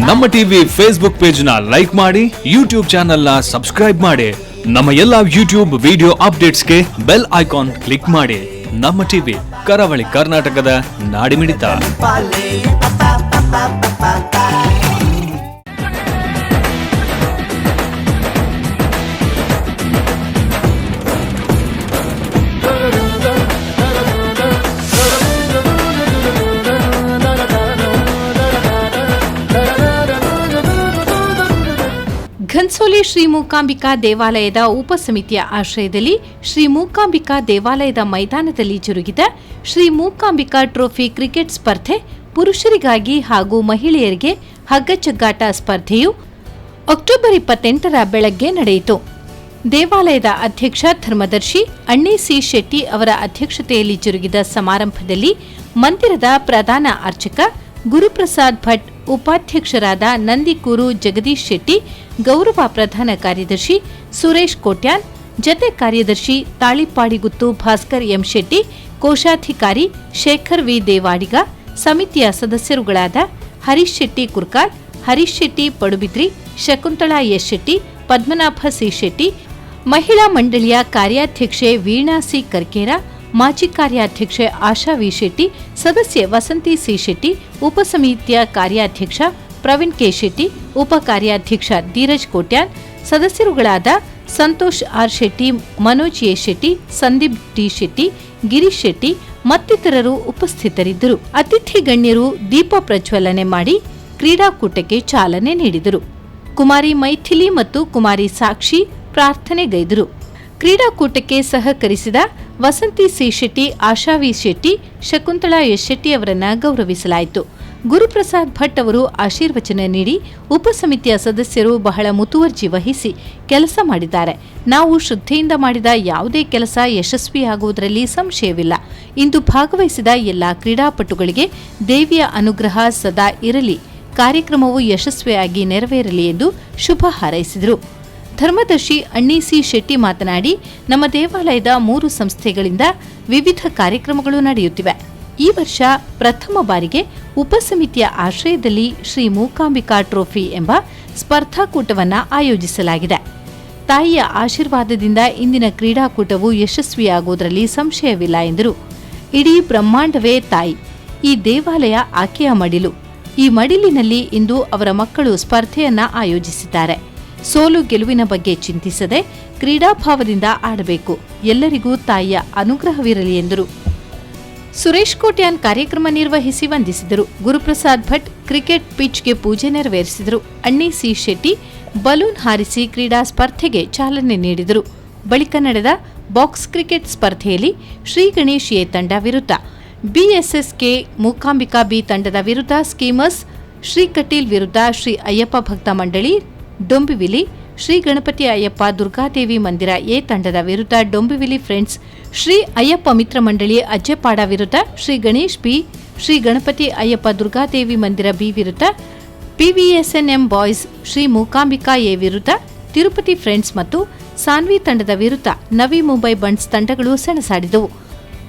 ನಮ್ಮ TV Facebook page ನ like ಮಾಡಿ, ಯೂಟ್ಯೂಬ್ ಚಾನೆಲ್ ನ ಸಬ್ಸ್ಕ್ರೈಬ್ ಮಾಡಿ. ನಮ್ಮ ಎಲ್ಲಾ ಯೂಟ್ಯೂಬ್ ವಿಡಿಯೋ ಅಪ್ಡೇಟ್ಸ್ಗೆ ಬೆಲ್ ಐಕಾನ್ ಕ್ಲಿಕ್ ಮಾಡಿ. ನಮ್ಮ ಟಿವಿ ಕರಾವಳಿ ಕರ್ನಾಟಕದ ನಾಡಿಮಿಡಿತ. ಘನ್ಸೋಲಿ ಶ್ರೀ ಮೂಕಾಂಬಿಕಾ ದೇವಾಲಯದ ಉಪಸಮಿತಿಯ ಆಶ್ರಯದಲ್ಲಿ ಶ್ರೀ ಮೂಕಾಂಬಿಕಾ ದೇವಾಲಯದ ಮೈದಾನದಲ್ಲಿ ಜರುಗಿದ ಶ್ರೀ ಮೂಕಾಂಬಿಕಾ ಟ್ರೋಫಿ ಕ್ರಿಕೆಟ್ ಸ್ಪರ್ಧೆ ಪುರುಷರಿಗಾಗಿ ಹಾಗೂ ಮಹಿಳೆಯರಿಗೆ ಹಗ್ಗಜಗ್ಗಾಟ ಸ್ಪರ್ಧೆಯು ಅಕ್ಟೋಬರ್ 28ರ ಬೆಳಗ್ಗೆ ನಡೆಯಿತು. ದೇವಾಲಯದ ಅಧ್ಯಕ್ಷ ಧರ್ಮದರ್ಶಿ ಅಣ್ಣಿ ಸಿ ಶೆಟ್ಟಿ ಅವರ ಅಧ್ಯಕ್ಷತೆಯಲ್ಲಿ ಜರುಗಿದ ಸಮಾರಂಭದಲ್ಲಿ ಮಂದಿರದ ಪ್ರಧಾನ ಅರ್ಚಕ ಗುರುಪ್ರಸಾದ್ ಭಟ್, ಉಪಾಧ್ಯಕ್ಷರಾದ ನಂದಿಕೂರು ಜಗದೀಶ್ ಶೆಟ್ಟಿ, ಗೌರವ ಪ್ರಧಾನ ಕಾರ್ಯದರ್ಶಿ ಸುರೇಶ್ ಕೋಟ್ಯಾನ್, ಜತೆ ಕಾರ್ಯದರ್ಶಿ ತಾಳಿಪಾಡಿಗುತ್ತು ಭಾಸ್ಕರ್ ಎಂ ಶೆಟ್ಟಿ, ಕೋಶಾಧಿಕಾರಿ ಶೇಖರ್ ವಿ ದೇವಾಡಿಗ, ಸಮಿತಿಯ ಸದಸ್ಯರುಗಳಾದ ಹರೀಶ್ ಶೆಟ್ಟಿ ಕುರ್ಕಾಲ್, ಹರೀಶ್ ಶೆಟ್ಟಿ ಪಡುಬಿದ್ರಿ, ಶಕುಂತಳಾ ಎಸ್ ಶೆಟ್ಟಿ, ಪದ್ಮನಾಭ ಸಿ ಶೆಟ್ಟಿ, ಮಹಿಳಾ ಮಂಡಳಿಯ ಕಾರ್ಯಾಧ್ಯಕ್ಷೆ ವೀಣಾ ಸಿ ಕರ್ಕೇರ, ಮಾಜಿ ಕಾರ್ಯಾಧ್ಯಕ್ಷೆ ಆಶಾ ವಿ ಶೆಟ್ಟಿ, ಸದಸ್ಯೆ ವಸಂತಿ ಸಿ ಶೆಟ್ಟಿ, ಉಪಸಮಿತಿಯ ಕಾರ್ಯಾಧ್ಯಕ್ಷ ಪ್ರವೀಣ್ ಕೆ ಶೆಟ್ಟಿ, ಉಪ ಕಾರ್ಯಾಧ್ಯಕ್ಷ ಧೀರಜ್ ಕೋಟ್ಯಾನ್, ಸದಸ್ಯರುಗಳಾದ Santosh R Shetty, Manoj A Shetty, Sandeep T Shetty, Girish Shetty ಮತ್ತಿತರರು ಉಪಸ್ಥಿತರಿದ್ದರು. ಅತಿಥಿ ಗಣ್ಯರು ದೀಪ ಪ್ರಜ್ವಲನೆ ಮಾಡಿ ಕ್ರೀಡಾಕೂಟಕ್ಕೆ ಚಾಲನೆ ನೀಡಿದರು. ಕುಮಾರಿ ಮೈಥಿಲಿ ಮತ್ತು ಕುಮಾರಿ ಸಾಕ್ಷಿ ಪ್ರಾರ್ಥನೆಗೈದರು. ಕ್ರೀಡಾಕೂಟಕ್ಕೆ ಸಹಕರಿಸಿದ ವಸಂತಿ ಸಿ ಶೆಟ್ಟಿ, ಆಶಾ ವಿ ಶೆಟ್ಟಿ, ಶಕುಂತಳಾ ಎಸ್ ಶೆಟ್ಟಿ ಅವರನ್ನು ಗೌರವಿಸಲಾಯಿತು. ಗುರುಪ್ರಸಾದ್ ಭಟ್ ಅವರು ಆಶೀರ್ವಚನ ನೀಡಿ, ಉಪಸಮಿತಿಯ ಸದಸ್ಯರು ಬಹಳ ಮುತುವರ್ಜಿ ವಹಿಸಿ ಕೆಲಸ ಮಾಡಿದ್ದಾರೆ. ನಾವು ಶ್ರದ್ಧೆಯಿಂದ ಮಾಡಿದ ಯಾವುದೇ ಕೆಲಸ ಯಶಸ್ವಿಯಾಗುವುದರಲ್ಲಿ ಸಂಶಯವಿಲ್ಲ. ಇಂದು ಭಾಗವಹಿಸಿದ ಎಲ್ಲಾ ಕ್ರೀಡಾಪಟುಗಳಿಗೆ ದೇವಿಯ ಅನುಗ್ರಹ ಸದಾ ಇರಲಿ, ಕಾರ್ಯಕ್ರಮವು ಯಶಸ್ವಿಯಾಗಿ ನೆರವೇರಲಿ ಎಂದು ಶುಭ ಹಾರೈಸಿದರು. ಧರ್ಮದರ್ಶಿ ಅಣ್ಣಿ ಸಿ ಶೆಟ್ಟಿ ಮಾತನಾಡಿ, ನಮ್ಮ ದೇವಾಲಯದ 3 ಸಂಸ್ಥೆಗಳಿಂದ ವಿವಿಧ ಕಾರ್ಯಕ್ರಮಗಳು ನಡೆಯುತ್ತಿವೆ. ಈ ವರ್ಷ ಪ್ರಥಮ ಬಾರಿಗೆ ಉಪಸಮಿತಿಯ ಆಶ್ರಯದಲ್ಲಿ ಶ್ರೀ ಮೂಕಾಂಬಿಕಾ ಟ್ರೋಫಿ ಎಂಬ ಸ್ಪರ್ಧಾಕೂಟವನ್ನು ಆಯೋಜಿಸಲಾಗಿದೆ. ತಾಯಿಯ ಆಶೀರ್ವಾದದಿಂದ ಇಂದಿನ ಕ್ರೀಡಾಕೂಟವು ಯಶಸ್ವಿಯಾಗುವುದರಲ್ಲಿ ಸಂಶಯವಿಲ್ಲ ಎಂದರು. ಇಡೀ ಬ್ರಹ್ಮಾಂಡವೇ ತಾಯಿ. ಈ ದೇವಾಲಯ ಆಕೆಯ ಮಡಿಲು. ಈ ಮಡಿಲಿನಲ್ಲಿ ಇಂದು ಅವರ ಮಕ್ಕಳು ಸ್ಪರ್ಧೆಯನ್ನ ಆಯೋಜಿಸಿದ್ದಾರೆ. ಸೋಲು ಗೆಲುವಿನ ಬಗ್ಗೆ ಚಿಂತಿಸದೆ ಕ್ರೀಡಾಭಾವದಿಂದ ಆಡಬೇಕು. ಎಲ್ಲರಿಗೂ ತಾಯಿಯ ಅನುಗ್ರಹವಿರಲಿ ಎಂದರು. ಸುರೇಶ್ ಕೋಟ್ಯಾನ್ ಕಾರ್ಯಕ್ರಮ ನಿರ್ವಹಿಸಿ ವಂದಿಸಿದರು. ಗುರುಪ್ರಸಾದ್ ಭಟ್ ಕ್ರಿಕೆಟ್ ಪಿಚ್ಗೆ ಪೂಜೆ ನೆರವೇರಿಸಿದರು. ಅಣ್ಣಿ ಸಿ ಶೆಟ್ಟಿ ಬಲೂನ್ ಹಾರಿಸಿ ಕ್ರೀಡಾ ಸ್ಪರ್ಧೆಗೆ ಚಾಲನೆ ನೀಡಿದರು. ಬಳಿಕ ನಡೆದ ಬಾಕ್ಸ್ ಕ್ರಿಕೆಟ್ ಸ್ಪರ್ಧೆಯಲ್ಲಿ ಶ್ರೀ ಗಣೇಶ್ ಎ ತಂಡ ವಿರುದ್ಧ ಬಿಎಸ್ಎಸ್ಕೆ ಮೂಕಾಂಬಿಕಾ ಬಿ ತಂಡದ ವಿರುದ್ಧ ಸ್ಕೀಮರ್ಸ್, ಶ್ರೀ ಕಟೀಲ್ ವಿರುದ್ಧ ಶ್ರೀ ಅಯ್ಯಪ್ಪ ಭಕ್ತ ಮಂಡಳಿ ಡೊಂಬಿವಿಲಿ, ಶ್ರೀ ಗಣಪತಿ ಅಯ್ಯಪ್ಪ ದುರ್ಗಾದೇವಿ ಮಂದಿರ ಎ ತಂಡದ ವಿರುದ್ಧ ಡೊಂಬಿವಿಲಿ ಫ್ರೆಂಡ್ಸ್, ಶ್ರೀ ಅಯ್ಯಪ್ಪ ಮಿತ್ರ ಮಂಡಳಿ ಅಜ್ಜೆಪಾಡ ವಿರುದ್ಧ ಶ್ರೀ ಗಣೇಶ್ ಬಿ, ಶ್ರೀ ಗಣಪತಿ ಅಯ್ಯಪ್ಪ ದುರ್ಗಾದೇವಿ ಮಂದಿರ ಬಿ ವಿರುದ್ಧ ಪಿವಿಎಸ್ಎನ್ಎಂ ಬಾಯ್ಸ್, ಶ್ರೀ ಮೂಕಾಂಬಿಕಾ ಎ ವಿರುದ್ಧ ತಿರುಪತಿ ಫ್ರೆಂಡ್ಸ್ ಮತ್ತು ಸಾನ್ವಿ ತಂಡದ ವಿರುದ್ಧ ನವಿ ಮುಂಬೈ ಬಂಟ್ಸ್ ತಂಡಗಳು ಸೆಣಸಾಡಿದವು.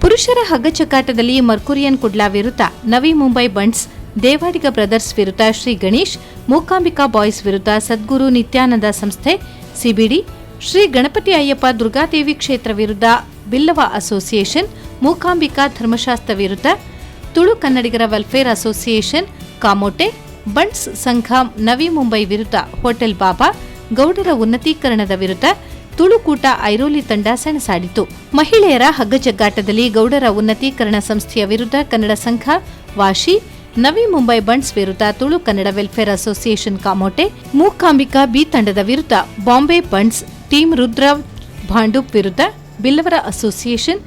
ಪುರುಷರ ಹಗ್ಗಜಗ್ಗಾಟದಲ್ಲಿ ಮರ್ಕುರಿಯನ್ ಕುಡ್ಲಾ ವಿರುದ್ಧ ನವಿ ಮುಂಬೈ ಬಂಟ್ಸ್, ದೇವಾಡಿಗ ಬ್ರದರ್ಸ್ ವಿರುದ್ಧ ಶ್ರೀ ಗಣೇಶ್, ಮೂಕಾಂಬಿಕಾ ಬಾಯ್ಸ್ ವಿರುದ್ಧ ಸದ್ಗುರು ನಿತ್ಯಾನಂದ ಸಂಸ್ಥೆ ಸಿಬಿಡಿ, ಶ್ರೀ ಗಣಪತಿ ಅಯ್ಯಪ್ಪ ದುರ್ಗಾದೇವಿ ಕ್ಷೇತ್ರ ವಿರುದ್ಧ ಬಿಲ್ಲವ ಅಸೋಸಿಯೇಷನ್, ಮೂಕಾಂಬಿಕಾ ಧರ್ಮಶಾಸ್ತ್ರ ವಿರುದ್ಧ ತುಳು ಕನ್ನಡಿಗರ ವೆಲ್ಫೇರ್ ಅಸೋಸಿಯೇಷನ್ ಕಾಮೋಟೆ, ಬಂಟ್ಸ್ ಸಂಘ ನವಿ ಮುಂಬೈ ವಿರುದ್ಧ ಹೋಟೆಲ್ ಬಾಬಾ, ಗೌಡರ ಉನ್ನತೀಕರಣದ ವಿರುದ್ಧ ತುಳುಕೂಟ ಐರೋಲಿ ತಂಡ ಸೆಣಸಾಡಿತು. ಮಹಿಳೆಯರ ಹಗ್ಗಜಗ್ಗಾಟದಲ್ಲಿ ಗೌಡರ ಉನ್ನತೀಕರಣ ಸಂಸ್ಥೆಯ ವಿರುದ್ಧ ಕನ್ನಡ ಸಂಘ ವಾಶಿ, ನವಿ ಮುಂಬೈ ಬಂಟ್ಸ್ ವಿರುದ್ಧ Tulu Kannada welfare association Kamothe, Mookambika B ತಂಡದ ವಿರುದ್ಧ ಬಾಂಬೆ ಬಂಟ್ಸ್ ಟೀಮ್ ರುದ್ರ ಭಾಂಡೂಪ್ ವಿರುದ್ಧ ಬಿಲ್ಲವರ ಅಸೋಸಿಯೇಷನ್,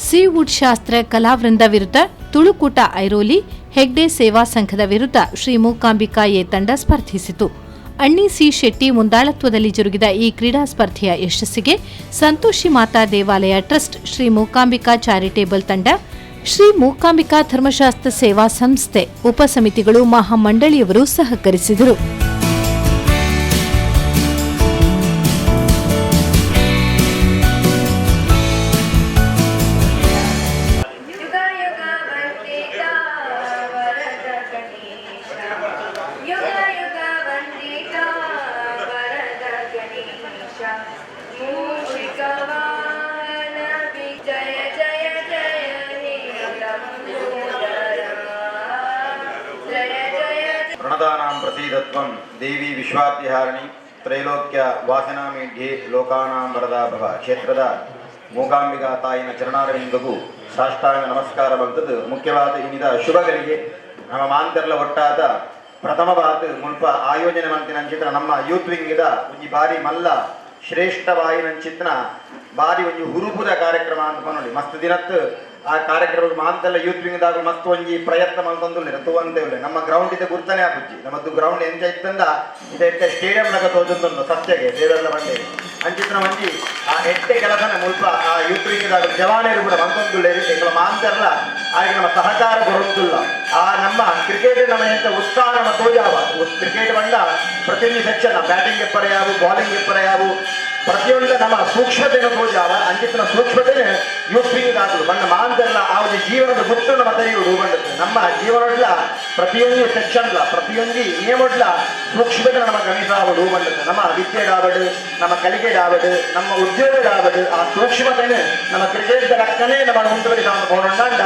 ಸೀವುಡ್ ಶಾಸ್ತ್ರ ಕಲಾವೃಂದ ವಿರುದ್ಧ ತುಳುಕೂಟ ಐರೋಲಿ, ಹೆಗ್ಡೆ ಸೇವಾ ಸಂಘದ ವಿರುದ್ಧ ಶ್ರೀ ಮೂಕಾಂಬಿಕಾ ಎ ತಂಡ ಸ್ಪರ್ಧಿಸಿತು. ಅಣ್ಣಿ ಸಿ ಶೆಟ್ಟಿ ಮುಂದಾಳತ್ವದಲ್ಲಿ ಜರುಗಿದ ಈ ಕ್ರೀಡಾ ಸ್ಪರ್ಧೆಯ ಯಶಸ್ಸಿಗೆ ಸಂತೋಷಿ ಮಾತಾ ದೇವಾಲಯ ಟ್ರಸ್ಟ್, ಶ್ರೀ ಮೂಕಾಂಬಿಕಾ ಚಾರಿಟೇಬಲ್ ತಂಡ, ಶ್ರೀ ಮೂಕಾಂಬಿಕಾ ಧರ್ಮಶಾಸ್ತ್ರ ಸೇವಾ ಸಂಸ್ಥೆ, ಉಪಸಮಿತಿಗಳು, ಮಹಾಮಂಡಳಿಯವರು ಸಹಕರಿಸಿದರು. प्रणदानां प्रसीदत्वं देवी विश्वाद्यहारिणी ತ್ರೈಲೋಕ್ಯ ವಾಸನಾಮೀಢ್ಯೆ ಲೋಕಾನಾಂ ವರದಾ ಭವ ಕ್ಷೇತ್ರದ ಮೂಕಾಂಬಿಕಾ ತಾಯಿನ ಚರಣಾರವಿಂದಗೂ ಸಾಷ್ಟಾಂಗ ನಮಸ್ಕಾರವಂತದ್ದು ಮುಖ್ಯವಾದ ಇನ್ನಿದ ಶುಭಗಳಿಗೆ ನಮ್ಮ ಮಾಂತರ್ಲ ಒಟ್ಟಾದ ಪ್ರಥಮವಾದ ಮುಲ್ಪ ಆಯೋಜನೆ ಮಂತಿನ ಚಿತ್ರ ನಮ್ಮ ಯೂತ್ ವಿಂಗಿದ ಒಂಜಿ ಬಾರಿ ಮಲ್ಲ ಶ್ರೇಷ್ಠವಾಯಿನ ಚಿತ್ರ ಬಾರಿ ಒಂಜಿ ಹುರುಪುದ ಕಾರ್ಯಕ್ರಮ ಅಂತ ನೋಡಿ ಮಸ್ತ್ ದಿನತ್ತು ಆ ಕಾರ್ಯಕ್ರಮ ಮಾಂತೆಲ್ಲ ಯೂತ್ ವಿಂಗ್ದಾಗ ಮಸ್ತ್ ಒಂಜಿ ಪ್ರಯತ್ನ ಮಂತಂದುಲ್ಲೆ ತೂವಂತೆ ಉಳ್ಳೆ ನಮ್ಮ ಗ್ರೌಂಡ್ ಇದೆ ಗುರ್ತನೆ ಆಪುಜ್ಜಿ ನಮ್ಮದು ಗ್ರೌಂಡ್ ಎಂಚ ಇತ್ತಂದ ಇದಕ್ಕೆ ಸ್ಟೇಡಿಯಂ ಲಗ ತೋಜುಂದು ಸತ್ಯಗೆ ದೇವೆಲ್ಲ ಬಂಡೆ ಅಂಚಿತ್ರ ಒಂಜಿ ಆ ಎಟ್ಟೆ ಕೆಲಸನ ಮುಲ್ಪ ಆ ಯೂತ್ ವಿಂಗ್ದಾಗ ಜವಾನೇರು ಕೂಡ ಮಂತಂದುಳ್ಳೆ ಎಂಗಳ ಮಾಂತೆಲ್ಲ ಆಗ ನಮ್ಮ ಸಹಕಾರ ಬರುತ್ತಿಲ್ಲ ಆ ನಮ್ಮ ಕ್ರಿಕೆಟ್ ನಮ್ಮ ಎಂತ ಉತ್ಸಾಹ ನಮ್ಮ ತೋಜಾವ ಕ್ರಿಕೆಟ್ ಬಂಡ ಪ್ರತಿಯೊಂದು ಸೆಕ್ಷನ್ ಬ್ಯಾಟಿಂಗ್ ಎಪ್ಪರೆಯಾವು ಬಾಲಿಂಗ್ ಎಪ್ಪರೆಯಾವು ಪ್ರತಿಯೊಂದು ನಮ್ಮ ಸೂಕ್ಷ್ಮತೆಯನ್ನು ತೋಜಾವ ಅಂಚಿತ್ತಿನ ಸೂಕ್ಷ್ಮತೆ ಯೂತ್ ವಿಂಗ್ ಆಗುದು ಬಣ್ಣ ಮಾಂತೆಲ್ಲ ಆ ಒಂದು ಜೀವನದ ಗುಟ್ಟು ನಮ್ಮ ತೆರೆಯುವುದು ಬಂಡುತ್ತೆ ನಮ್ಮ ಜೀವನಡ್ಲ ಪ್ರತಿಯೊಂದು ಸೆಕ್ಷನ್ಲ ಪ್ರತಿಯೊಂದು ನಿಯಮಡ್ಲ ಸೂಕ್ಷ್ಮತೆ ನಮ್ಮ ಗಣಿಸಾವುದು ಬಂಡುತ್ತೆ ನಮ್ಮ ವಿದ್ಯೆಗಾವಡು ನಮ್ಮ ಕಲಿಕೆಗಾವಡು ನಮ್ಮ ಉದ್ಯೋಗಗಾವಡು ಆ ಸೂಕ್ಷ್ಮತೆಯನ್ನು ನಮ್ಮ ಕ್ರಿಕೆಟ್ ಅಕ್ಕನೇ ನಮ್ಮ ಮುಂದುವರಿಸಾವನ್ನು ಹೋರಾಡ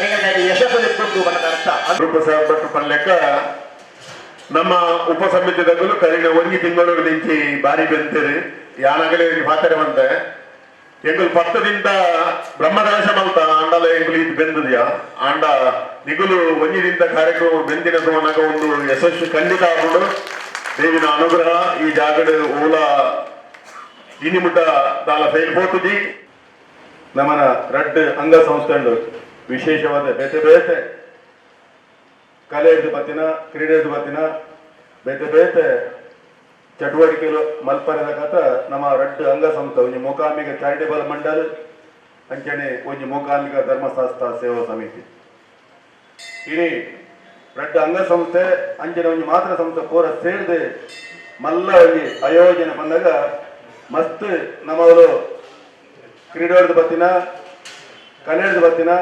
ಎಂಗೆ ಯಶಸ್ಸು ಇಟ್ಕೊಂಡು ಬಣ್ಣದ ಅರ್ಥ ಪಲ್ಲೆಕ್ಕ ನಮ್ಮ ಉಪ ಸಮಿತಿದಾಗಲೂ ಕರೀನ ಒಂಜಿ ತಿಂಗಳು ನಿಂಚಿ ಬಾರಿ ಬೆಂತೇರಿ ಯಾನಾಗಲೇ ಪಾತ್ರೆ ಬಂತೆ ಎಂಗುಲು 10 ದಿಂದ ಬ್ರಹ್ಮದಾಶ ಮಲ್ತ ಆಂಡಲ ಎಂಗುಲು ಇದು ಬೆಂದದ್ಯಾ ಆಂಡ ನಿಗುಲು ಒಂಜಿದಿಂದ ಕಾರ್ಯಕ್ರಮ ಬೆಂದಿನ ಸೋನಾಗ ಒಂದು ಯಶಸ್ಸು ಖಂಡಿತ ಆಗುಂಡು ದೇವಿನ ಅನುಗ್ರಹ ಈ ಜಾಗಡ್ ಓಲ ಇನಿಮುಟ ದಾಲ ಫೈಲ್ ಹೋತುಜಿ ನಮ್ಮನ ರಡ್ ಅಂಗ ಸಂಸ್ಥೆ ವಿಶೇಷವಾದ ಬೇತೆ ಬೇತೆ ಕಲೆಯದು ಬತ್ತಿನ ಕ್ರೀಡೆದು ಬತ್ತಿನ ಬೇತೆ ಬೇತೆ ಚಟುವಟಿಕೆಗಳು ಮಲ್ಪರದ ಕಥ ನಮ್ಮ ರಡ್ಡು ಅಂಗ ಸಂಸ್ಥೆ ಒಂಜಿ ಮೂಕಾಂಬಿಕ ಚಾರಿಟೇಬಲ್ ಮಂಡಲ್ ಅಂಚನೆ ಒಂಜಿ ಮೂಕಾಂಬಿಕ ಧರ್ಮಶಾಸ್ತ್ರ ಸೇವಾ ಸಮಿತಿ ಇಡೀ ರಡ್ಡು ಅಂಗ ಸಂಸ್ಥೆ ಅಂಚನೆ ಒಂಜಿ ಮಾತ್ರ ಸಂಸ್ಥೆ ಪೂರ ಸೇರಿದೆ ಮಲ್ಲ ಒಂಜಿ ಆಯೋಜನೆ ಬಂದಾಗ ಮಸ್ತ್ ನಮ್ಮವರು ಕ್ರೀಡೆದು ಬತ್ತಿನ ಕಲೆಯದು ಬತ್ತಿನ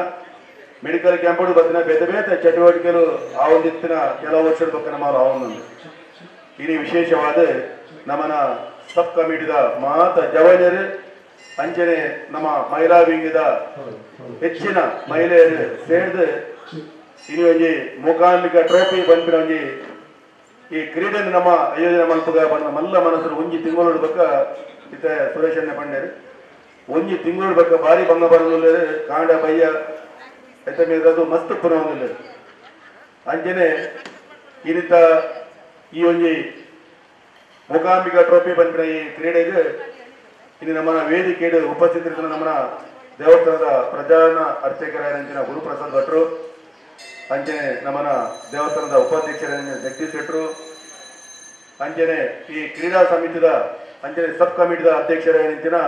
ಮೆಡಿಕಲ್ ಕ್ಯಾಂಪ್ ಬತ್ತಿನ ಬೇತೆ ಬೇತೆ ಚಟುವಟಿಕೆಗಳು ಆ ಒಂದಿತ್ತಿನ ಕೆಲವು ವರ್ಷದ ಬಗ್ಗೆ ನಮ್ಮ ಆವೊಂದು ಇನಿ ವಿಶೇಷವಾದ ನಮ್ಮನ ಸಬ್ ಕಮಿಟಿದ ಮಾತ ಜವನರು ಅಂಚನೆ ನಮ್ಮ ಮಹಿಳಾ ವಿಂಗದ ಹೆಚ್ಚಿನ ಮಹಿಳೆಯರು ಸೇರಿದು ಇನಿ ಒಂಜಿ ಮೂಕಾಂಬಿಕ ಟ್ರೋಫಿ ಬಂದ್ಬಿಡ ಒಂಜಿ ಈ ಕ್ರೀಡೆ ನಮ್ಮ ಆಯೋಜನೆ ಮಲ್ಪಗ ಬಂದ ಮಲ್ಲ ಮನಸ್ಸು ಒಂಜಿ ತಿಂಗಳು ಬಕ್ಕ ಇತ್ತ ಸುರೇಶನ್ನೇ ಬಂಡೇರು ಒಂಜಿ ತಿಂಗಳು ಬಕ್ಕ ಭಾರಿ ಭಂಗ ಬರಲು ಕಾಂಡ ಬಯ್ಯ ಎತ್ತ ಮೇಲೆ ಮಸ್ತ್ ಪುನಃ ಅಂಚನೆ ಈ ರೀತ ಈ ಒಂಜಿ ಮೂಕಾಂಬಿಕಾ ಟ್ರೋಫಿ ಬಂದಿನ ಈ ಕ್ರೀಡೆಗೆ ಇನ್ನು ನಮ್ಮ ವೇದಿಕೆ ಉಪಸ್ಥಿತರಿದ್ದ ನಮ್ಮ ದೇವಸ್ಥಾನದ ಪ್ರಧಾನ ಅರ್ಚಕರಾದಂಚಿನ ಗುರುಪ್ರಸಾದ್ ಭಟ್ರು ಅಂಚನೆ ನಮ್ಮನ ದೇವಸ್ಥಾನದ ಉಪಾಧ್ಯಕ್ಷರಾದ ಜಗದೀಶ್ ಶೆಟ್ರು ಅಂಚನೆ ಈ ಕ್ರೀಡಾ ಸಮಿತಿದ ಅಂಚನೆ ಸಬ್ ಕಮಿಟಿದ ಅಧ್ಯಕ್ಷರಾದಂಚಿನ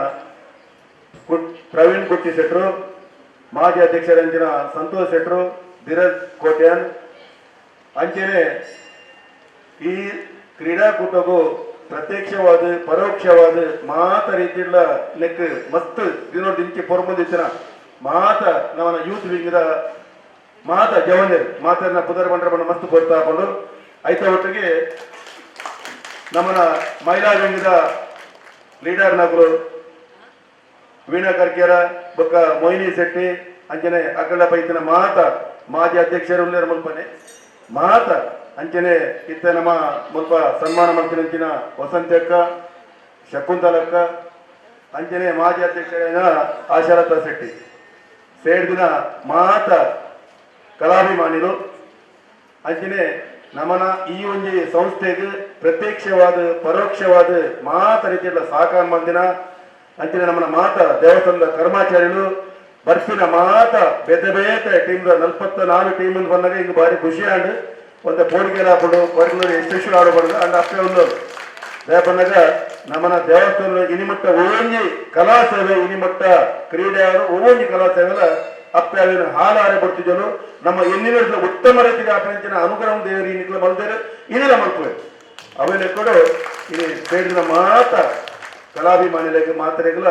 ಪ್ರವೀಣ್ ಗುಟ್ಟಿ ಶೆಟ್ರು ಮಾಜಿ ಅಧ್ಯಕ್ಷರಂಚಿನ ಸಂತೋಷ್ ಶೆಟ್ರು ಧೀರಜ್ ಕೋಟ್ಯಾನ್ ಅಂಚನೆ ಈ ಕ್ರೀಡಾಕೂಟಗೂ ಪ್ರತ್ಯಕ್ಷವಾದ ಪರೋಕ್ಷವಾದ ಮಾತ ರೀತಿಯ ಲೆಕ್ಕ ಮಸ್ತ್ ದಿನೋದಿಂಚಿ ಪೊರ್ಮಂದಿನ ಮಾತ ನಮ್ಮ ಯೂತ್ ವಿಂಗದ ಮಾತ ಜವನರ್ ಮಾತನ್ನ ಪುದರ್ ಬಂಡ್ರ ಮಸ್ತ್ ಕೊಡ್ತಾ ಹಾಕೊಂಡು ಐತ ಒಟ್ಟಿಗೆ ನಮ್ಮನ ಮಹಿಳಾ ವಿಂಗದ ಲೀಡರ್ ನಗರು ವೀಣಾ ಕರ್ಕಿಯರ ಬೊಕ್ಕ ಮೊಯ್ನಿ ಶೆಟ್ಟಿ ಅಂಚನೆ ಅಕಲ ಪೈತಿನ ಮಾತ ಮಾಜಿ ಅಧ್ಯಕ್ಷರು ಮುಲ್ಪನೆ ಮಾತ ಅಂಚನೆ ಇತ್ತ ನಮ್ಮ ಮುಲ್ಪ ಸನ್ಮಾನ ಮಂತ್ರಿಂಚಿನ ವಸಂತಕ್ಕ ಶಕುಂತಲಕ್ಕ ಅಂಚನೆ ಮಾಜಿ ಅಧ್ಯಕ್ಷರಾದ ಆಶಾಲತಾ ಶೆಟ್ಟಿ ಸೇರಿದಿನ ಮಾತ ಕಲಾಭಿಮಾನಿಗಳು ಅಂಚನೆ ನಮ್ಮನ ಈ ಒಂಜಿ ಸಂಸ್ಥೆಗೆ ಪ್ರತ್ಯಕ್ಷವಾದ ಪರೋಕ್ಷವಾದ ಮಾತ ರೀತಿಯ ಸಹಕಾರ ಮಂದಿನ ಅಂಚನೆ ನಮ್ಮನ ಮಾತ ದೇವಸ್ಥಾನದ ಕರ್ಮಚಾರಿಗಳು ಬರ್ಸಿನ ಮಾತ ಬೇತೆ ಬೇತೆ ಟೀಮ್ 44 ಟೀಮ್ ಬಂದಾಗ ಹಿಂಗೆ ಭಾರಿ ಖುಷಿ ಆಂಡ್ ಒಂದು ಪೋಡಿಗೆಲ್ಲ ಹಾಕೊಂಡು ಹೊರಗಡೆ ಯಶಸ್ವಿ ಆಡಬಾರ್ದು ಅಂಡ್ ಅಷ್ಟೇ ಒಂದು ಬಂದಾಗ ನಮ್ಮನ ದೇವಸ್ಥಾನ ಇನಿಮಟ್ಟ ಓಂಜಿ ಕಲಾ ಸೇವೆ ಇನಿಮಟ್ಟ ಕ್ರೀಡೆ ಓಂಜಿ ಕಲಾ ಸೇವೆಲ ಅಪ್ಪೆ ಅಲ್ಲಿನ ಹಾಲಾರೆ ಬರ್ತಿದ್ದನು ನಮ್ಮ ಎನ್ನಿನ ಉತ್ತಮ ರೀತಿಯ ಅಪಂಚಿನ ಅನುಗ್ರಹ ದೇವರು ಈ ನಿಕ್ಲ ಬಂದೇರು ಇದೆಲ್ಲ ಮಲ್ಪುವೆ ಅವೆಲ್ಲ ಕೂಡ ಇಲ್ಲಿ ಬೇಡಿದ ಮಾತ ಕಲಾಭಿಮಾನಿಗಳಿಗೆ ಮಾತ್ರೆಗಳ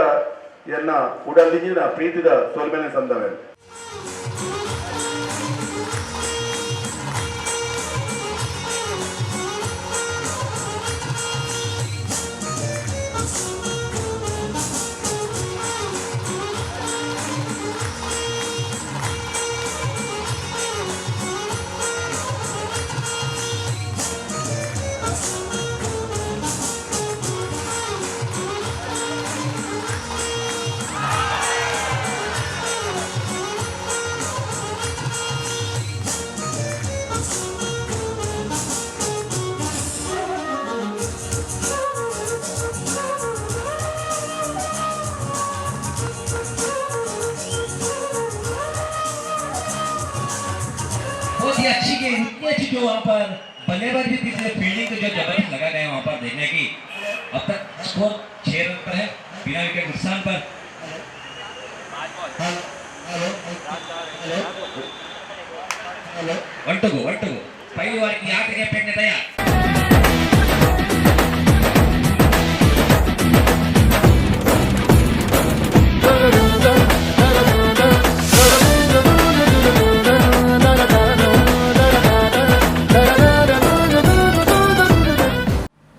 ಎನ್ನ ಉಡಂದಿನ ಪ್ರೀತಿದ ಸೋಲ್ಮೇಲೆ ಸಂದವೆ अच्छी गेंद, इतनी अच्छी जो वहाँ पर बल्लेबाज भी तीसरे फील्डिंग को जो जबरदस्त लगा गए वहाँ पर देखने की। अब तक स्कोर 6 रन पर है बिना विकेट नुकसान पर। वन टू गो पहली बार की आठ विकेट फेंकने तैयार।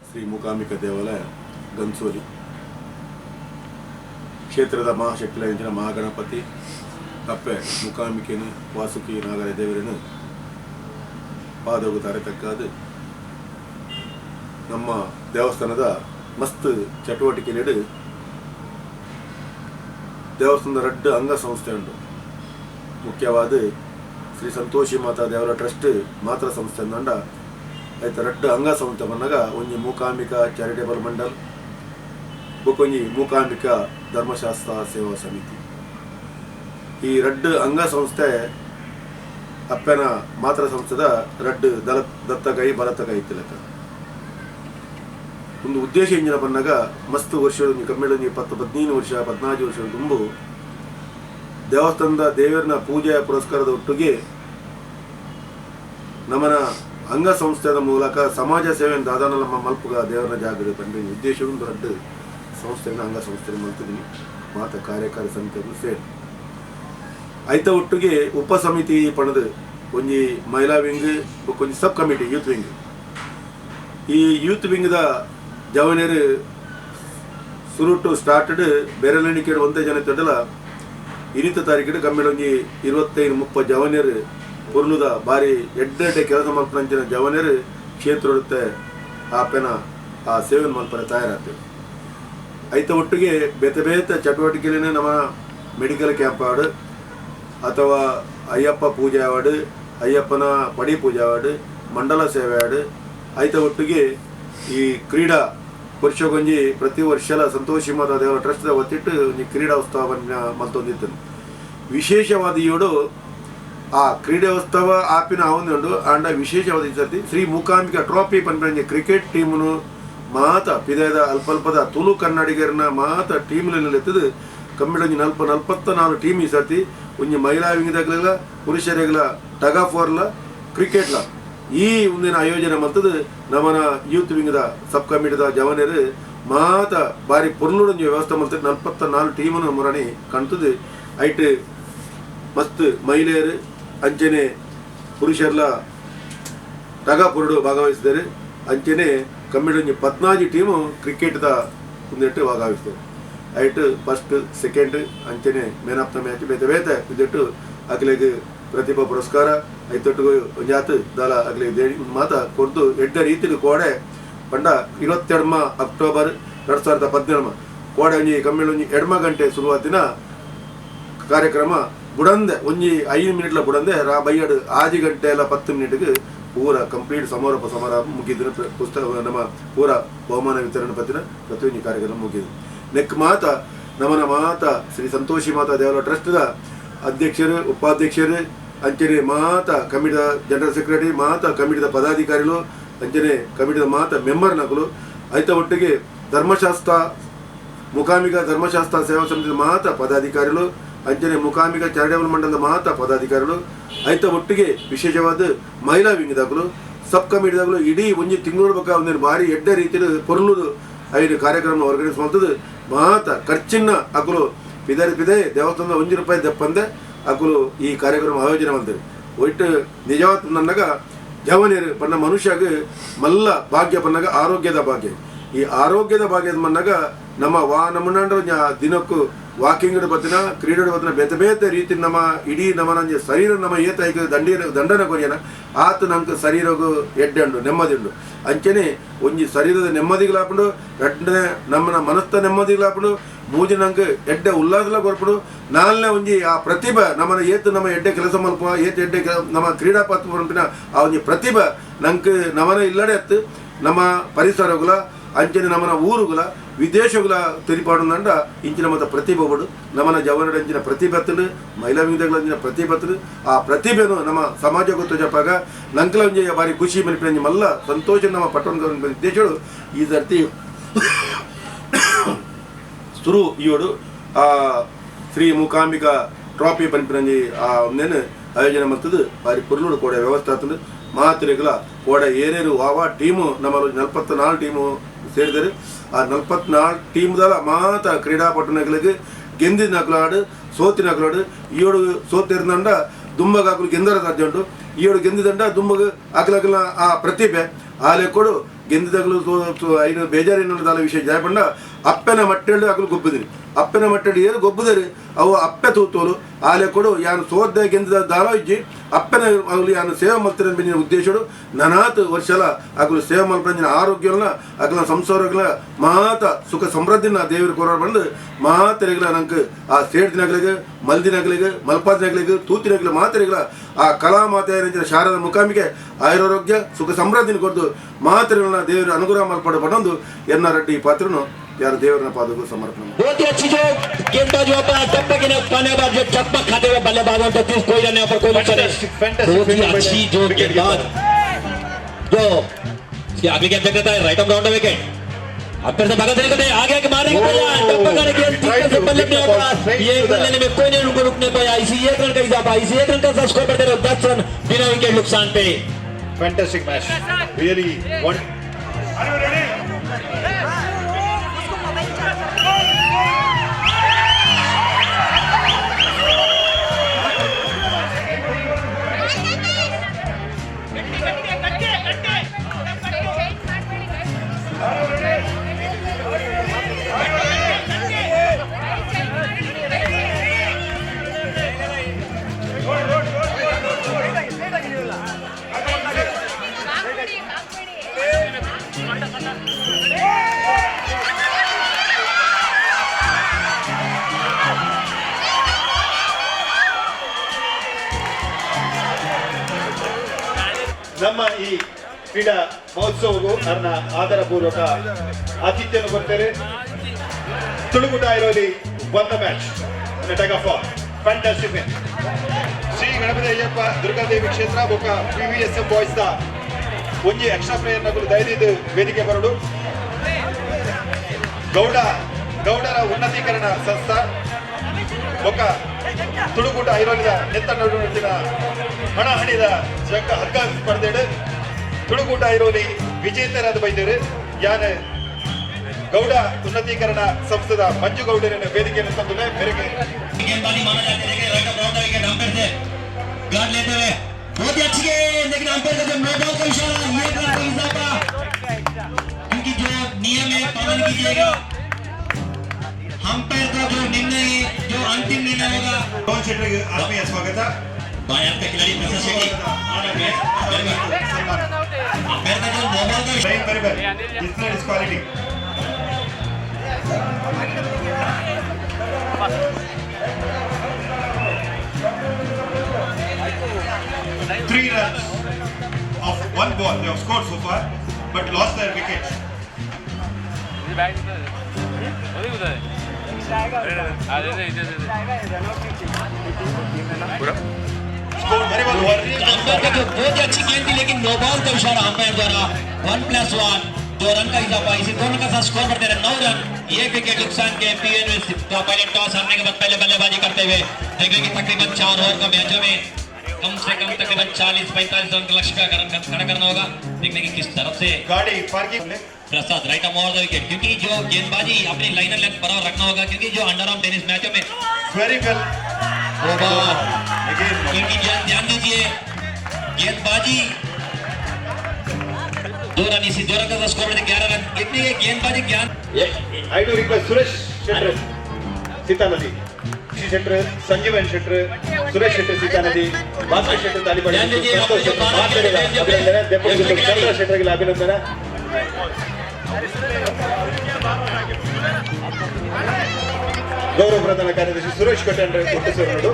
ಶ್ರೀ ಮೂಕಾಂಬಿಕಾ ದೇವಾಲಯ ಗನ್ಸೋಲಿ ಕ್ಷೇತ್ರದ ಮಹಾಶಕ್ತಿಯಾಗಿನ ಮಹಾಗಣಪತಿ ತಪ್ಪೆ ಮೂಕಾಂಬಿಕೆಯನ್ನು ವಾಸುಕಿ ನಾಗರ ದೇವರನ್ನು ಪಾದೋಗು ತರತಕ್ಕಾದ ನಮ್ಮ ದೇವಸ್ಥಾನದ ಮಸ್ತ್ ಚಟುವಟಿಕೆಯಲ್ಲಿ ದೇವಸ್ಥಾನದ ರಡ್ಡು ಅಂಗ ಸಂಸ್ಥೆ ಉಂಟು. ಮುಖ್ಯವಾದ ಶ್ರೀ ಸಂತೋಷಿ ಮಾತಾ ದೇವರ ಟ್ರಸ್ಟ್ ಮಾತ್ರ ಸಂಸ್ಥೆ ಅಂದ ಆಯ್ತು ರಡ್ಡು ಅಂಗ ಸಂಸ್ಥೆ ಬಂದಾಗ ಒಂಜಿ ಮೂಕಾಂಬಿಕಾ ಚಾರಿಟೇಬಲ್ ಮಂಡಲ್ ಬೊಕೊಂಜಿ ಮೂಕಾಂಬಿಕಾ ಧರ್ಮಶಾಸ್ತ್ರ ಸೇವಾ ಸಮಿತಿ. ಈ ರಡ್ಡು ಅಂಗ ಸಂಸ್ಥೆ ಅಪ್ಪನ ಮಾತ್ರ ಸಂಸ್ಥೆದ ರಡ್ಡು ದತ್ತ ಕೈ ಬಲತ್ತ ಕೈ ತಿಲಕ ಒಂದು ಉದ್ದೇಶ ಇಂಜಿನ ಬಂದಾಗ ಮಸ್ತ್ ವರ್ಷ ಕಮ್ಮಿಳ 10-15 ವರ್ಷ 14 ವರ್ಷ ತುಂಬು ದೇವಸ್ಥಾನದ ದೇವರನ ಪೂಜೆ ಪುರಸ್ಕಾರದ ಒಟ್ಟಿಗೆ ನಮ್ಮನ ಅಂಗ ಸಂಸ್ಥೆಯ ಮೂಲಕ ಸಮಾಜ ಸೇವೆ ದಾದಾನ ನಮ್ಮ ಮಲ್ಪುಗ ದೇವರನ ಜಾಗದ ಬಂದ ಉದ್ದೇಶವನ್ನು ದೊಡ್ಡ ಸಂಸ್ಥೆಯನ್ನು ಅಂಗ ಸಂಸ್ಥೆಯನ್ನು ಮಾಡ್ತಿದ್ದೀನಿ. ಮಾತ ಕಾರ್ಯಕಾರಿ ಸಮಿತಿಯನ್ನು ಸೇರಿ ಐತ ಒಟ್ಟಿಗೆ ಉಪ ಸಮಿತಿ ಪಣದು ಒಂಜಿ ಮಹಿಳಾ ವಿಂಗ್ ಕೊಂಚ ಸಬ್ ಕಮಿಟಿ ಯೂತ್ ವಿಂಗ್. ಈ ಯೂತ್ ವಿಂಗ್ದ ಜವನೇರು ಸುರುಟು ಸ್ಟಾರ್ಟಡ್ ಬೆರಳೆಣಿಕೆ ಒಂದೇ ಜನ ತೊಡಲ 20 ತಾರೀಕಿಗೆ ಕಮ್ಮಿಡೊಂಜಿ 25-30 ಜವನೇರು ಪುರ್ಲುದ ಬಾರಿ ಎಡ್ಡೆ ಕೆಲಸ ಮಲ್ಪಂಚಿನ ಜವನೇರು ಕ್ಷೇತ್ರ ಆಪೆನ ಆ ಸೇವೆ ಮಲ್ಪನೆ ತಯಾರಾಗ್ತದೆ. ಐತ ಒಟ್ಟಿಗೆ ಬೇತೆ ಬೇತೆ ಚಟುವಟಿಕೆಗಳೇ ನಮ್ಮ ಮೆಡಿಕಲ್ ಕ್ಯಾಂಪ್ ಆಡು ಅಥವಾ ಅಯ್ಯಪ್ಪ ಪೂಜೆ ಆಡು ಅಯ್ಯಪ್ಪನ ಪಡಿ ಪೂಜೆ ಆಡು ಮಂಡಲ ಸೇವೆ ಆಡು ಐತ ಒಟ್ಟಿಗೆ ಈ ಕ್ರೀಡಾ ವರ್ಷಗೊಂಜಿ ಪ್ರತಿ ವರ್ಷಲ ಸಂತೋಷಿ ಮಾತಾ ದೇವರ ಟ್ರಸ್ಟ್ದ ಒತ್ತಿಟ್ಟು ಈ ಕ್ರೀಡಾ ಉತ್ಸವವನ್ನು ಮಲ್ತೊಂದಿತ್ತು. ವಿಶೇಷವಾದ ಈಡು ಆ ಕ್ರೀಡೆ ಉತ್ಸವ ಆಪಿನ ಅವನು ಆಂಡ ವಿಶೇಷವಾದ ಈ ಸರ್ತಿ ಶ್ರೀ ಮೂಕಾಂಬಿಕಾ ಟ್ರೋಫಿ ಪಂಪಂಜಿ ಕ್ರಿಕೆಟ್ ಟೀಮ್ನು ಮಾತ ಪಿದಯದ ಅಲ್ಪಲ್ಪದ ತುಳು ಕನ್ನಡಿಗರನ್ನ ಮಾತ ಟೀಮ್ನಲ್ಲಿ ಎತ್ತದು ಕಮ್ಮಿಡೊಂಜಿ 44 ಟೀಮ್ ಈ ಸರ್ತಿ ಒಂಜಿ ಮಹಿಳಾ ವಿಂಗದಾಗಲಿಲ್ಲ ಪುರುಷರಿಗಲ ಟಗ್ ಆಫ್ ವಾರ್ಲ ಕ್ರಿಕೆಟ್ಲ ಈ ಒಂದಿನ ಆಯೋಜನೆ ಮಲ್ತದು ನಮ್ಮನ ಯೂತ್ ವಿಂಗದ ಸಬ್ ಕಮಿಟಿದ ಜವನೇರು ಮಾತ ಬಾರಿ ಪುರ್ಲುಡೊಂಜಿ ವ್ಯವಸ್ಥೆ ಮಲ್ತದೆ 44 ಟೀಮನ್ನು ಮುರಣಿ ಕಾಣ್ತದೆ. ಐಟ್ ಮಸ್ತ್ ಮಹಿಳೆಯರು ಅಂಚನೆ ಪುರುಷರ್ಲ ಟಗ ಪುರುಡು ಭಾಗವಹಿಸಿದ್ದಾರೆ. ಅಂಚನೆ ಕಮ್ಮಿಡೊಂಜಿ 14 ಟೀಮು ಕ್ರಿಕೆಟ್ದ ಒಂದಿಟ್ಟು ಭಾಗವಹಿಸ್ತಾರೆ. ಐಟ್ ಫಸ್ಟ್ ಸೆಕೆಂಡ್ ಅಂಚನೆ ಮ್ಯಾನ್ ಆಫ್ ದ ಮ್ಯಾಚ್ ಬೇತೆ ಬೇತೆ ಇದಿಟ್ಟು ಅಗ್ಲಿಗೆ ಪ್ರತಿಭಾ ಪುರಸ್ಕಾರ ಐತೊಟ್ಟಿಗೂ ಒಂಜಾತು ದಾಲ ಅಗ್ಲಿಗೆ ಮಾತ ಕೊಡ್ದು ಎಡ್ಡ ರೀತಿಲಿ ಕೋಡೆ ಪಂಡ 22 ಅಕ್ಟೋಬರ್ 2017 ಕೋಡೆ ಒಂಜಿ ಕಮ್ಮಿಳ ಒಂಜಿ 2 ಗಂಟೆ ಶುರುವಾತಿನ ಕಾರ್ಯಕ್ರಮ ಬುಡಂದೆ ಒಂಜಿ 5 ಮಿನಿಟ್ಲ ಬುಡಂದೆ ಬೈಯಡು 6 ಗಂಟೆ 10 ಮಿನಿಟ್ಗೆ ಪೂರ ಕಂಪ್ಲೀಟ್ ಸಮಾರೋಪ ಸಮಾರಂಭ ಮುಗಿದಿನ ಪುಸ್ತಕ ನಮ್ಮ ಪೂರ ಬಹುಮಾನ ವಿತರಣೆ ಪತ್ತಿನ ಪ್ರತಿಯೊಂದು ಕಾರ್ಯಕ್ರಮ ಮುಗಿದು ನೆಕ್ ಮಾತ ನಮ್ಮನ ಮಾತ ಶ್ರೀ ಸಂತೋಷಿ ಮಾತಾ ದೇವರ ಟ್ರಸ್ಟ್ದ ಅಧ್ಯಕ್ಷರು ಉಪಾಧ್ಯಕ್ಷರು ಅಂಚನೆ ಮಾತ ಕಮಿಟಿದ ಜನರಲ್ ಸೆಕ್ರೆಟರಿ ಮಾತ ಕಮಿಟಿದ ಪದಾಧಿಕಾರಿಗಳು ಅಂಚನೆ ಕಮಿಟಿದ ಮಾತ ಮೆಂಬರ್ ನಕಲು ಐತ ಒಟ್ಟಿಗೆ ಧರ್ಮಶಾಸ್ತ್ರ ಮೂಕಾಂಬಿಕಾ ಧರ್ಮಶಾಸ್ತ್ರ ಸೇವಾ ಸಮಿತಿದ ಮಾತ ಪದಾಧಿಕಾರಿಗಳು ಅಂಚನೆ ಮೂಕಾಂಬಿಕಾ ಚಾರಿಟೇಬಲ್ ಮಂಡಲದ ಮಾತ ಪದಾಧಿಕಾರಿಗಳು ಐತ ಒಟ್ಟಿಗೆ ವಿಶೇಷವಾದ ಮಹಿಳಾ ವಿಂಗದಾಗಲು ಸಬ್ ಕಮಿಟಿದಾಗಲು ಇಡೀ ಒಂಜಿ ತಿಂಗಳು ಬೇಕಾ ಒಂದೇನು ಭಾರಿ ಎಡ್ಡ ರೀತಿಯಲ್ಲಿ ಪೊರ್ಲುದು 5 ಕಾರ್ಯಕ್ರಮ ಆರ್ಗನೈಸ್ ಮಾಡ್ತದೆ. ಮಾತ ಖರ್ಚಿನ ಅಕಲು ಪಿದೆ ದೇವಸ್ಥಾನದ ₹1 ದಪ್ಪಂದೆ ಅಕಲು ಈ ಕಾರ್ಯಕ್ರಮ ಆಯೋಜನೆ ಮಾಡ್ತಾರೆ. ಒಟ್ಟು ನಿಜವಾದ ನನ್ನಗ ಜವನೇರು ಪನ್ನ ಮನುಷ್ಯಗ ಮಲ್ಲ ಭಾಗ್ಯ ಪನ್ನಗ ಆರೋಗ್ಯದ ಭಾಗ್ಯ. ಈ ಆರೋಗ್ಯದ ಭಾಗ್ಯದ ಮನ್ನಾಗ ನಮ್ಮ ನಮ್ಮಣ್ಣ ದಿನಕ್ಕೂ ವಾಕಿಂಗ್ ಬತ್ತಿನ ಕ್ರೀಡೆ ಬತ್ತಿನ ಬೇತೆ ಬೇತೆ ರೀತಿ ನಮ್ಮ ಇಡೀ ನಮ್ಮ ಶರೀರ ನಮ್ಮ ಏತ ಈಗ ದಂಡನ ಕೊರಿಯನ ಆತ ನಂಗೆ ಶರೀರಗೂ ಎಡ್ಡಂಡು ನೆಮ್ಮದಿ ಉಂಡು. ಅಂಚನೆ ಒಂಜಿ ಶರೀರದ ನೆಮ್ಮದಿಗಳಾಪುಂಡು ಎಡ್ಡೆ ನಮ್ಮನ ಮನಸ್ಸ ನೆಮ್ಮದಿಗಳಾಪುಂಡು ಮೂಜಿ ನಂಗೆ ಎಡ್ಡೆ ಉಲ್ಲಾಸಲ ಕೊರ್ಪುಡು ನಾಲ್ನೇ ಒಂಜಿ ಆ ಪ್ರತಿಭೆ ನಮ್ಮನ ಏತು ನಮ್ಮ ಎಡ್ಡೆ ಕೆಲಸ ಮಲ್ಪ ಏತು ಎಡ್ಡೆ ನಮ್ಮ ಕ್ರೀಡಾಪಾತ್ರ ಆ ಒಂಜಿ ಪ್ರತಿಭೆ ನಂಗೆ ನಮ್ಮನ ಇಲ್ಲಡೆ ಎತ್ತು ನಮ್ಮ ಪರಿಸರಗಳ ಅಂಚನೆ ನಮ್ಮನ ಊರುಗಳ ವಿದೇಶಗಳ ತೆರಿಪಾಡುಂದಂಡ ಇಂಚಿನ ಮತ ಪ್ರತಿಭೆಗಳು ನಮ್ಮನ ಜವನಡಂಚಿನ ಪ್ರತಿಭೆತ್ತಲು ಮಹಿಳಾ ವಿಂಗಡಗಳ ಪ್ರತಿಭೆತ್ತಲು ಆ ಪ್ರತಿಭೆನು ನಮ್ಮ ಸಮಾಜ ಗೊತ್ತು ಜಪಾಗ ನಂಕಲ ಒಂಜೆಯ ಬಾರಿ ಖುಷಿ ಮಲ್ಪಿನ ಮಲ್ಲ ಸಂತೋಷ ನಮ್ಮ ಪಟ್ಟಣ ದೇಶಗಳು ಈ ಸರ್ತಿ ಸುರು ಈಯೋಡು ಆ ಶ್ರೀ ಮೂಕಾಂಬಿಕಾ ಟ್ರಾಫಿ ಪಂಪಿನಂಜಿ ಆ ಒಂದೇನು ಆಯೋಜನೆ ಮಾಡ್ತದೆ ಬಾರಿ ಪುರ್ಲುಡು ಕೂಡ ವ್ಯವಸ್ಥೆ ಆಗ್ತದೆ ಮಾತ್ರೆಗಳ ಕೂಡ ಏನೇರು ವಾವ ಟೀಮು ನಮ್ಮ 44 ಟೀಮು ಸೇರಿದ್ದಾರೆ ಆ 44 ಟೀಮ್ದಲ್ಲ ಮಾತ ಕ್ರೀಡಾಪಟುಗಳಿಗೆ ಗೆಂದಿನ ನಕಲಾಡು ಸೋತಿನ ನಕಲಾಡು ಈಯೋಡು ಸೋತಿರ್ದಂಡ ದುಂಬಗಾಕಲು ಗೆಂದರ ಸಾಧ್ಯ ಉಂಟು ಈಯೋಡು ಗೆಂದಿದಂಡ ದುಂಬಗ ಆಕಲಕಲ ಆ ಪ್ರತಿಭೆ ಆಲೆ ಕೊಡು ಗೆಂದಿದಾಗಲು ಐನು ಬೇಜಾರಿನ ವಿಷಯ ಜಾಯಪಂಡ ಅಪ್ಪನ ಮಟ್ಟೆಳ್ಳು ಆಕಲು ಗೊಬ್ಬಿದ್ದೀನಿ ಅಪ್ಪನ ಮಟ್ಟೆಳ್ಳು ಏನು ಗೊಬ್ಬುದರೆ ಅವು ಅಪ್ಪೆ ತೂತೋಲು ಆಲೆ ಕೊಡು ಯಾನು ಸೋದ ಗೆಂದಿದ ದಾರ ಇಜ್ಜಿ ಅಪ್ಪನ ಆಗಲಿ ಯಾನು ಸೇವೆ ಮಾಡ್ತಾರೆ ಬಂದಿನ ಉದ್ದೇಶಡು ನನಾತ್ ವರ್ಷಲ ಆಗಲು ಸೇವೆ ಮಾಡ್ಕೊಂದಿನ ಆರೋಗ್ಯವನ್ನ ಆಗಲ ಸಂಸಾರಗಳ ಮಾತ ಸುಖ ಸಮೃದ್ಧಿನ ದೇವರು ಕೊರ ಬಂದು ಮಾತರೆಗಳ ನಂಗೆ ಆ ಸೇಡ್ ದಿನಗಳಿಗೆ ಮಲ್ದಿನಗಳಿಗೆ ಮಲ್ಪಾದಿನಗಳಿಗೆ ತೂತಿನಗಳಿಗೆ ಮಾತರೆಗಳ ಆ ಕಲಾ ಮಾತೆಯ ಶಾರದ ಮುಖಾಮಿಗೆ ಆಯುರಾರೋಗ್ಯ ಸುಖ ಸಮೃದ್ಧಿನ ಕೊಟ್ಟು ಮಾತರೆಗಳನ್ನ ದೇವರು ಅನುಗ್ರಹ ಮಾಡ್ಕೊಂಡು ಪಡೊಂದು ಎನ್ನ ರೆಡ್ಡಿ ಪಾತ್ರನು यार देवरना पादको समर्पण बहुत ही अच्छी जो गेंदबाजी वहाँ पर टप्पा के पाने बाद जो चकमा खाते हुए बल्लेबाजों को कोई रहने पर कोई चले बहुत ही अच्छी जो गेंदबाज जो इसके आगे क्या देखता है राइट ऑफ राउंड विकेट अब फिर से भगत सिंह को आगे के मारेंगे भैया टप्पा का गेंद ठीक से बल्ले नहीं हो पाया ये बल्ले में कोई नहीं उनको रुकने पाया इसी एक रन का इजाफा इसी एक रन का स्कोर बढ़ते रहो 10 रन बिना विकेट नुकसान पे fantastic match really one are you ready ನಮ್ಮ ಈ ಕ್ರೀಡಾ ಮಹೋತ್ಸವವು ನನ್ನ ಆದರಪೂರ್ವಕ ಆತಿಥ್ಯವನ್ನು ಕೊಡ್ತಾರೆ ತುಳುಕುಟ ಇರೋಲಿ won the match in a tug of war fantastic win Shri Ganapati Ayyappa Durgadevi ಕ್ಷೇತ್ರ ಬೊಕ್ಕ PVSM ಬಾಯ್ಸ್ ದ ಒಂಜಿ ಎಕ್ಸ್ಟ್ರಾ ಪ್ಲೇಯರ್ ನಕಲು ದಯದಿದ್ದು ವೇದಿಕೆ ಬರಡು ಗೌಡರ ಉನ್ನತೀಕರಣ ಸಂಸ್ಥಾ ಬೊಕ್ಕ ತುಳುಕುಟ ಐರೋಲಿದ ನೆತ್ತ ನಡುವಿನ ಹಣ ಹಣಿದ ಜಂಗ ಹಗ್ಗ ಸ್ಪರ್ಧೆಡು ತುಳುಕೂಟ ಐರೋಲಿ ವಿಜೇತರಾದ ಬೈದರು ಯಾನ ಗೌಡ ಉನ್ನತೀಕರಣ ಸಂಸ್ಥದ ಮಂಜು ಗೌಡರನ್ನ ವೇದಿಕೆಯನ್ನು ತಂದಿದೆ ಮೇರೆಗೆ गेंदबाजी माना जाता है लेकिन right of round wicket umpire से गार्ड लेते हुए बहुत ही अच्छी गेंद लेकिन अंपायर का जो नो बॉल का इशारा ये रन का इजाफा क्योंकि जो नियम है पालन कीजिएगा अंपायर का जो निर्णय जो अंतिम निर्णय होगा ರೋಹನ್ ಶೆಟ್ಟರ್ಗೆ ಆತ್ಮೀಯ ಸ್ವಾಗತ बायां का खिलाड़ी प्रसाद शेट्टी अंपायर का जो नो बॉल का Playing very well. Displayed his quality. Three runs of one ball they have scored so far, but lost their wickets. Scored very well over. Umpire का जो बहुत ही अच्छी गेंद थी लेकिन नो बॉल का इशारा अंपायर द्वारा 1+1 2 रन का इजाफा इसी दोनों का साथ स्कोर बढ़ते रहे 9 रन एक विकेट नुकसान के पीएनएस का पहले टॉस हारने के बाद पहले बल्लेबाजी करते हुए देखेंगे तकरीबन 4 ओवर का मैचों में कम से कम तकरीबन 40-45 रन का लक्ष्य का खड़ा करना होगा देखने की किस तरफ से गाड़ी पार्किंग में Prasad right off over the wicket क्योंकि जो गेंदबाजी अपनी लाइनर लेंथ बराबर रखना होगा क्योंकि जो अंडर आर्म टेनिस मैचों में very well. ओवर Again, क्योंकि ध्यान दीजिए गेंदबाजी 2 रन इसी 2 रन का स्कोर बढ़े 11 रन इतनी ये गेंदबाजी ज्ञान I do request Suresh Shettar, Sitanadi. Shettar, Sanjeevan Shettar, Suresh Shettar, Sitanadi, Bhaskar Shettar, Talibani. ध्यान दीजिए आप जो अभिनंदन, Deputy Chandra Shettar के लिए अभिनंदन. ಗೌರವ ಪ್ರಧಾನ ಕಾರ್ಯದರ್ಶಿ ಸುರೇಶ್ ಕಟ್ಟಂಡ್ರೆ ಕೊಟ್ಟಿಸೋರು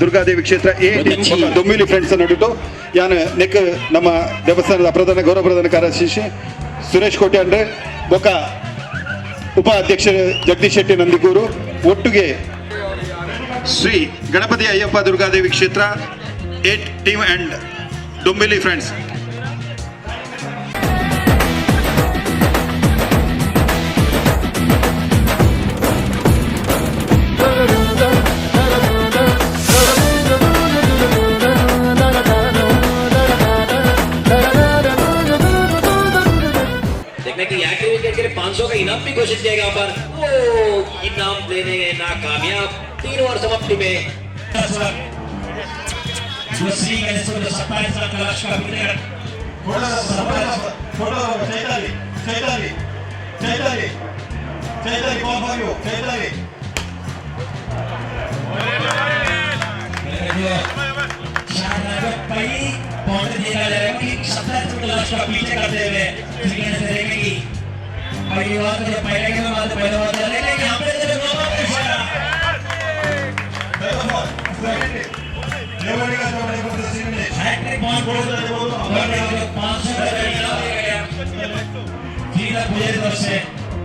ದುರ್ಗಾದೇವಿ ಕ್ಷೇತ್ರ ಎ ಟೀಮ್ ದೊಮ್ಮಿಲಿ ಫ್ರೆಂಡ್ಸ್ ನೋಡಿಟ್ಟು ಯಾನ್ ನೆಕ್ ನಮ್ಮ ದೇವಸ್ಥಾನದ ಪ್ರಧಾನ ಗೌರವ ಪ್ರಧಾನ ಕಾರ್ಯದರ್ಶಿ ಸುರೇಶ್ ಕೋಟೆ ಅಂದ್ರೆ ಬೊಕ್ಕ ಉಪಾಧ್ಯಕ್ಷ ಜಗದೀಶ್ ಶೆಟ್ಟಿ ನಂದಿಗೂರು ಒಟ್ಟಿಗೆ ಶ್ರೀ ಗಣಪತಿ ಅಯ್ಯಪ್ಪ ದುರ್ಗಾದೇವಿ ಕ್ಷೇತ್ರ 8 ಟೀಮ್ ಅಂಡ್ ಡೊಂಬಿಲಿ ಫ್ರೆಂಡ್ಸ್. देखने की यहाँ के 500 का इनाम भी घोषित किया गया पर वो इनाम देने नाकामयाब 3 ओवर समाप्ति में श्री गणेश पीछे करते हुए पहली बात तो पहले के बाद पहले बात लेकिन यहाँ पे तो नौबत पे इशारा लेवल का जो मेरे को सीन में हैट्रिक पॉइंट बोल रहे हो 500 का इनाम दिया गया सीधा पूरे तरफ से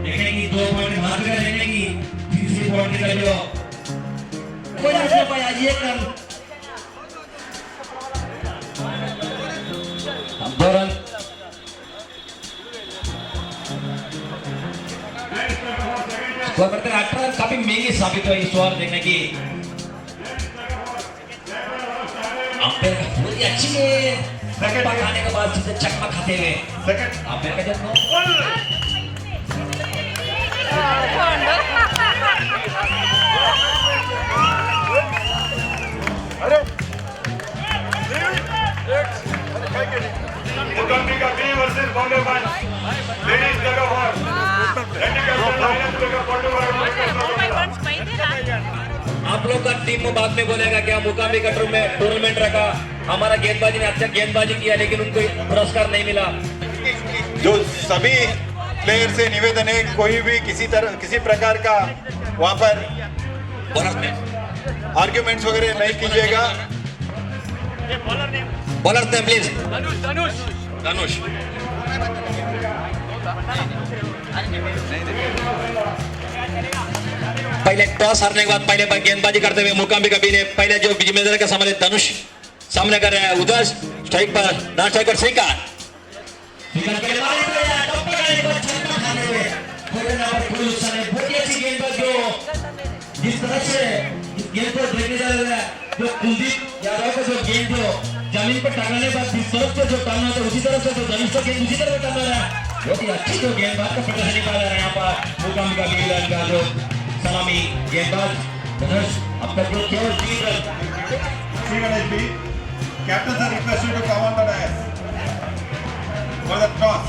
देखेंगे 2 पॉइंट मार कर लेंगे तीसरी पॉइंट का जो कोई ऐसा पाया ये कर दो रन स्कोर करते 18 रन काफी महंगी साबित हुई इस ओवर देखने की अंपायर का पूरी अच्छी पकाने के बाद सीधे चकमा खाते हुए अंपायर का जब अरे Mookambika B versus Bombay bunch ladies जगह वॉर आप लोग का टीम में बाद में बोलेगा क्या मुकाम्बिका टूर्नामेंट रखा हमारा गेंदबाजी ने अच्छा गेंदबाजी किया लेकिन उनको पुरस्कार नहीं मिला. जो सभी प्लेयर से निवेदन है कोई भी किसी प्रकार का वहां पर आर्ग्यूमेंट्स वगैरह नहीं कीजिएगा. बॉलर ने प्लीज धनुष पहले टॉस हारने के बाद पहले गेंदबाजी करते हुए मुकाम्बिका बी ने पहले जो जिम्मेदारी का सामने धनुष सामने कर रहा है उधर स्ट्राइक पर नॉन स्ट्राइकर स्वीकार जिस तरह से गेंद को देखने जा रहा है जो कुलदीप यादव का जो गेंद जो जमीन पर टांगने बाद जिस तरफ से जो टांगना था उसी तरफ से जो धनुष का गेंद उसी तरफ टांग रहा है बहुत ही अच्छी जो गेंदबाज का प्रदर्शन निकाल रहा है यहाँ पर मुकाम्बिका बी का जो सलामी गेंदबाज धनुष अब तक जो केवल 3 run. Captains are requested to come on the dais for the toss.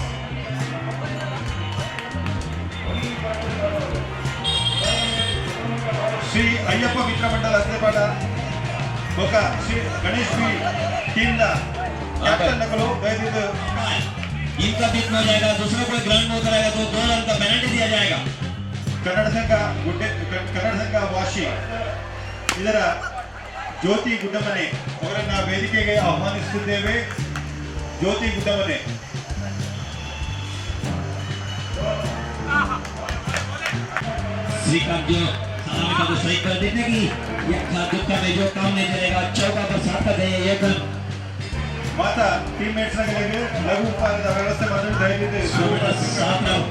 Shri Ayyappa Mitra Mandal ಹಸ್ತೆಪಾಟ ಬೊಕ್ಕ Shri Ganesh B team the captain नकलो दयविಟ್ಟು इनका बीच में हो जाएगा दूसरे कोई ग्राउंड में उतरेगा तो 2 रन का पेनल्टी दिया जाएगा. ಕನ್ನಡ ಸಂಘ ವಾಶಿ ಇದರ ಜ್ಯೋತಿ ಗುಡ್ಡಮನೆ ಅವರನ್ನ ವೇದಿಕೆಗೆ ಆಹ್ವಾನಿಸುತ್ತಿದ್ದೇವೆ. ಜ್ಯೋತಿ ಗುಡ್ಡಮನೆ श्रीकांत जो सलामी का तो सही कर देने की एक दुक्का में जो काम नहीं करेगा चौका पर साथ कर देंगे ये कर ಮಾತಾ ಟೀಮ್ಮೇಟ್ಸ್ ಗಳಿಗೆ ಲಘು ಉಪಹಾರದ ವ್ಯವಸ್ಥೆ ಮಾಡಲು ದಯವಿಟ್ಟು साथ रहो.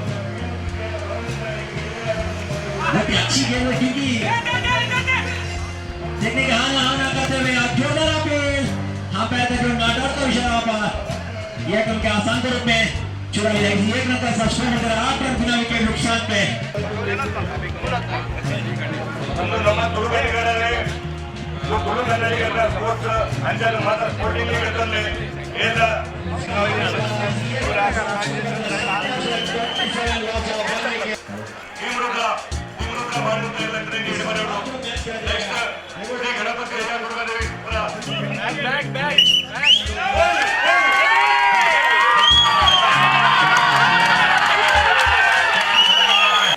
बहुत अच्छी गेंद है क्योंकि देखने के हाँ ना करते हुए आप जो डर आप हाँ पे आते जो ना डर तो इशारा पर यह कम के आसान के रूप में चुरा लिया एक रन का सस्पेंड कर 8 रन बिना विकेट नुकसान पे स्पोर्ट्स अंचल मात्र स्पोर्टिंग लीग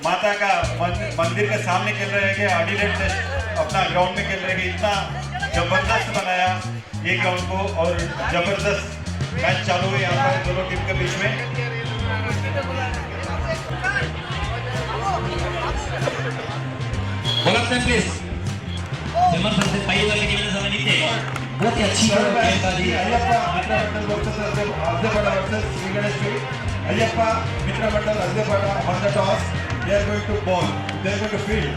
माता का मंदिर के सामने खेल रहे हैं कि एडिलेड टेस्ट अपना ग्राउंड में खेल रहे हैं कि इतना जबरदस्त बनाया ये ग्राउंड को और जबरदस्त मैच चालू है यहाँ पर दोनों टीम के बीच में। प्लीज सिमर सर से पहले वाले के समय नीचे बहुत ही अच्छी गेंदबाजी अय्यप्पा मित्र मंडल अजयपड़ा on the toss they are going to ball they are going to field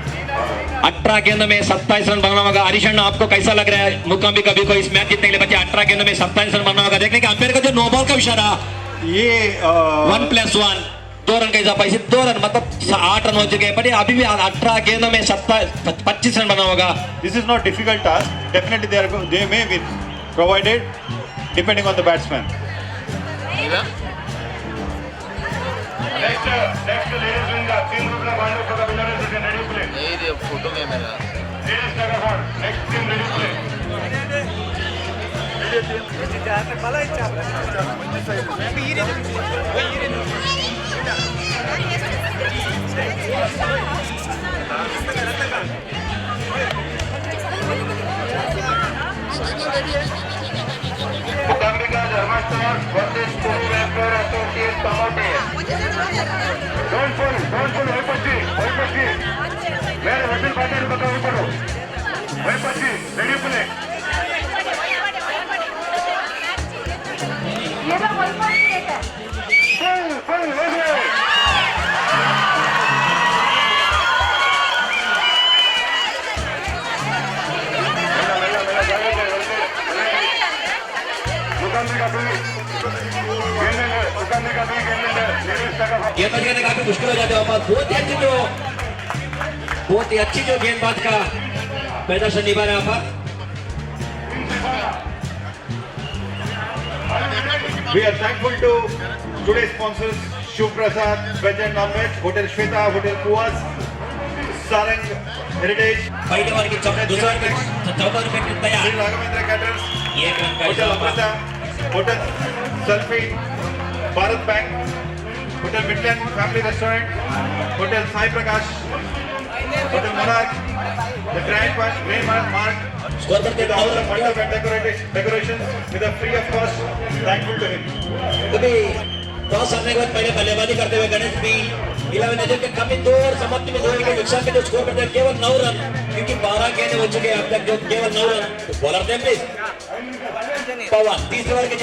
18 गेंदों में 27 रन बनाना होगा। हरीशन आपको कैसा लग रहा है मुकाम्बिका भी को इस मैच जीतने के लिए बचे 18 गेंदों में 27 रन बनाना होगा। देखने के अंपायर का जो नो बॉल का इशारा ये 1+1 2 रन का इजाफा इसे 2 रन मतलब 8 रन हो चुके हैं बट अभी भी 18 गेंदों में 25 रन बनाना होगा। this is not difficult task definitely they may win provided depending on the batsman। Next, ladies winger, 3 rupees band for the winner is ready to play. ये फोटो में मेरा Ladies Tagafar, next team ready to play. Mukambika Dharmastar versus Pune Welfare Associate Kamote. Don't pull, Vaipatti. Where Vasil Patel bata uparo. Vaipatti, ready to play. Pull, let's go. गेंदबाजी करने काफी मुश्किल हो जाते हैं वापस। बहुत ही अच्छी जो गेंदबाज का प्रदर्शन निभा रहे हैं यहाँ पर। We are thankful to today's sponsors Shiv Prasad Veg and Non-Veg, Hotel Shweta, Hotel Kuwas, Sarang Heritage, पहले ओवर की दूसरा चौथा विकेट तैयार। Sri Raghavendra Caters, एक रन का Hotel इजाफा। Amrita, Hotel Selfie, Bharat Bank, Hotel Midland Family Restaurant, Hotel Sai Prakash, Hotel Monarch, the Grand Mark, score करते with all the mandap and decorations with a free of cost. Thankful to him. कभी toss हारने के बाद पहले बल्लेबाजी करते हुए गणेश भी 11 नजर के कमी 2 और समाप्ति में 2 विकेट नुकसान में जो स्कोर करते हैं केवल 9 रन क्योंकि 12 गेंदें हो चुके हैं अब तक जो केवल 9 रन। बॉलर थे प्लीज पवन तीसरे ओवर के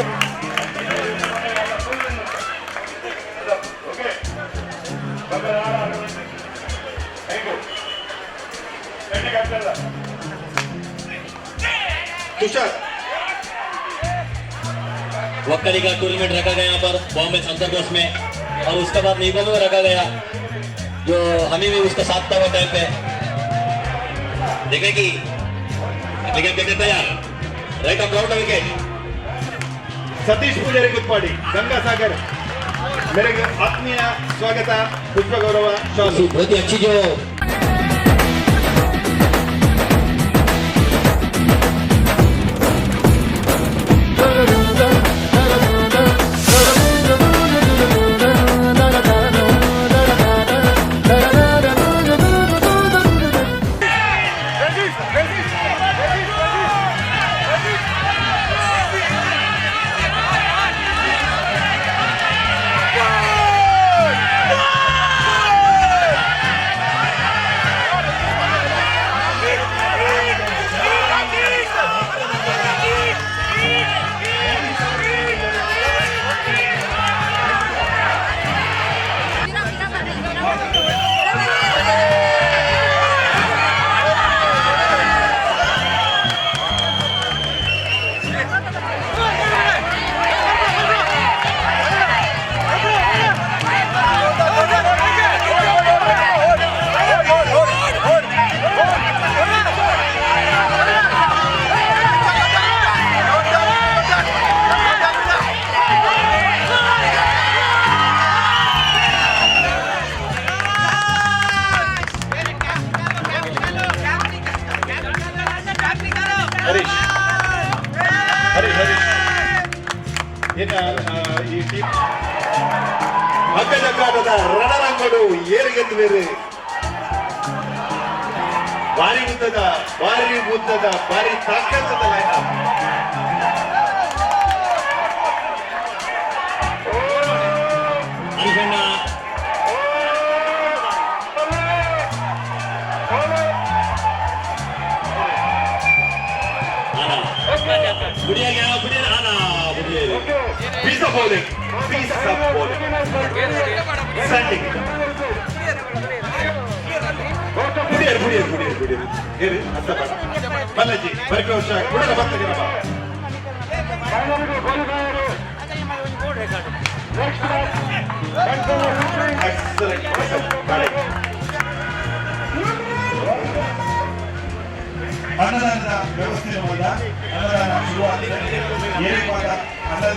तुषार वक्करी का टूर्नामेंट रखा गया यहाँ पर बॉम्बे संतरकोस में और उसके बाद निगम में रखा गया जो हमें भी उसका साथ था वो टाइम पे देखें कि विकेट देते तैयार right of ground wicket Satish पूजारी गुत्पाडी गंगा सागर मेरे आत्मीय स्वागत पुष्प गौरव शासु बहुत ही अच्छी जो ಈ ಟೀಮ್ ಹಗ್ಗಜಗ್ಗಾಟದ ರಣರಂಗಡು ಏರಿಗೆದ್ದು ಬೇರೆ ಭಾರಿ ಉದ್ದದ ಭಾರಿ ತಾಕತ್ತದ ಲೈನ್ ಅನ್ಕೊಂಡ piece of bowling standing ಪುಡಿಯರು ಬಲ್ಲಜಿ ಬರಕೆ ವರ್ಷ ಕೂಡ ಬರ್ತಾಗಿರಪ್ಪ ಅನ್ನದಾನದ ವ್ಯವಸ್ಥೆ ಹೋದ ಅನ್ನದಾನ ಶುರುವಾಗಿದೆ ಏರಿಪಾದ ಅನ್ನದ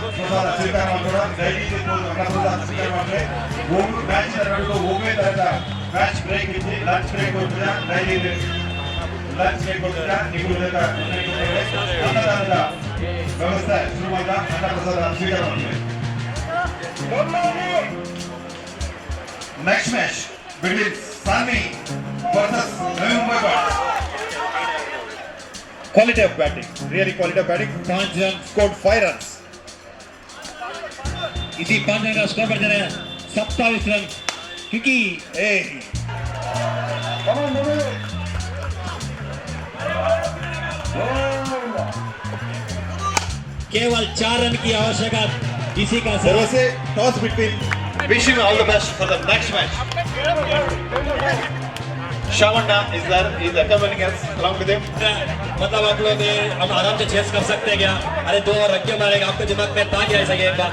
ಸ್ವೀಕಾರ ಮಾಡೋಣ ದಯವಿಟ್ಟು ಅನ್ನಪ್ರಸಾದ ಸ್ವೀಕಾರ ಮಾಡಿದ್ರೆ ಹೋಗಿ ಮ್ಯಾಚ್ ಹೋಗೇ ತರದ ಮ್ಯಾಚ್ ಬ್ರೇಕ್ ಇದ್ದು ಲಂಚ್ ಬ್ರೇಕ್ ಕೊಡ್ತೀರಾ ದಯವಿಟ್ಟು ಲಂಚ್ ಬ್ರೇಕ್ ಕೊಡ್ತೀರಾ ನೀವು ಅನ್ನದಾನದ ವ್ಯವಸ್ಥೆ ಶುರುವಾದ ಅನ್ನಪ್ರಸಾದ ಸ್ವೀಕಾರ ಮಾಡಿದ್ರೆ next match between Sanvi versus Navi Mumbai boys. Quality of batting, really quality of batting. 5 runs scored 5 runs. इसी 5 रन का स्कोर बढ़ रहा है 27 रन क्योंकि केवल 4 रन की आवश्यकता इसी का There was a toss between. Wish him all the best for the next match. Shavana is there. He is accompanying us along with him. मतलब आप लोग हम आराम से चेस कर सकते हैं क्या? अरे 2 और रख के मारेगा आपके दिमाग में था क्या ऐसा गेम का?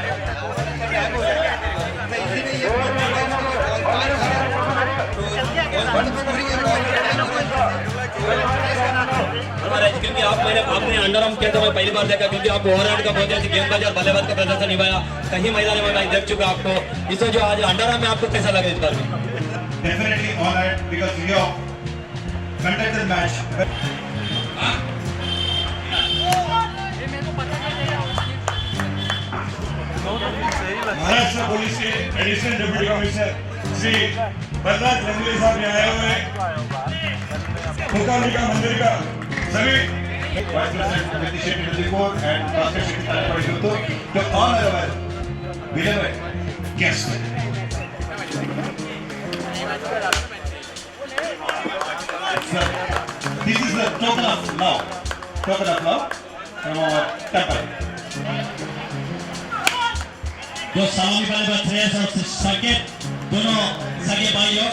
हमारे क्योंकि आपने अंडर आर्म किया तो मैं पहली बार देखा क्योंकि आप ओवरहैंड का बहुत गेंदबाज और बल्लेबाज का प्रदर्शन निभाया कहीं मैदान में मैं देख चुका आपको इससे जो आज अंडर आर्म में आपको कैसा लगा इस बार में? Definitely honored because you have conducted the match. Maharashtra police के additional deputy commissioner Shri Balraj Rangle sahab यहाँ आए हुए हैं मूकांबिका मंदिर का सभी vice president Jagdish Shetty Nandipur and master Shetty Talapady to honor our beloved guest. This is the token of love from our temple. जो सामने वाले बात श्रेयस और साकेत दोनों सगे भाइयों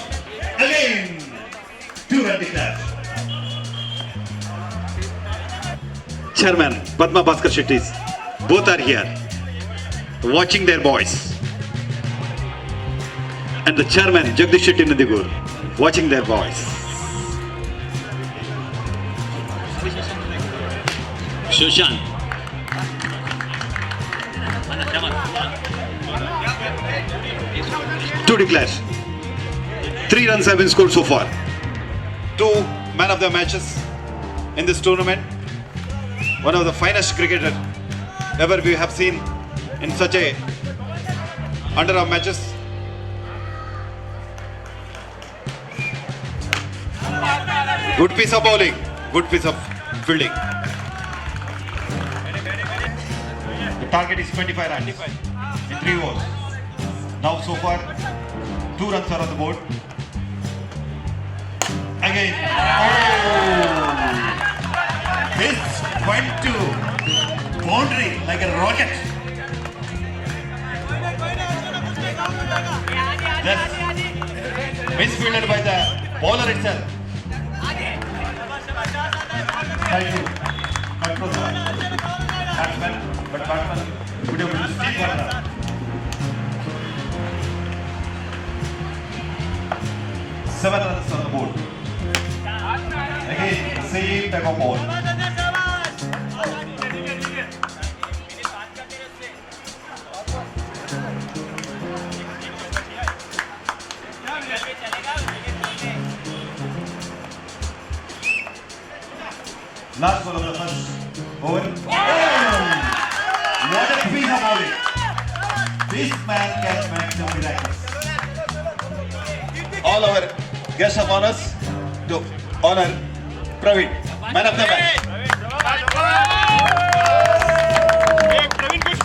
Again, 2 run declared. Chairman Padma Bhaskar Shetty, both are here, watching their boys, and the chairman Jagdish Shetty Nandigur, watching their boys. Sushant Two declared. 3 runs have been scored so far. 2 man of the matches in this tournament. One of the finest cricketer ever we have seen in such a underarm matches. Good piece of bowling, good piece of fielding. The target is 25 runs in 3 overs. Now so far 2 runs are on the board. Again. This went to boundary like a rocket. Just misfielded by the bowler itself. Try to control the batsman, but batsman would have been steep one run. Seven runs on the board. Again, same type of ball. Last ball of the first over. What a piece of bowling! This man can make some miracles. All our guests of honors to honor Praveen, man of the match.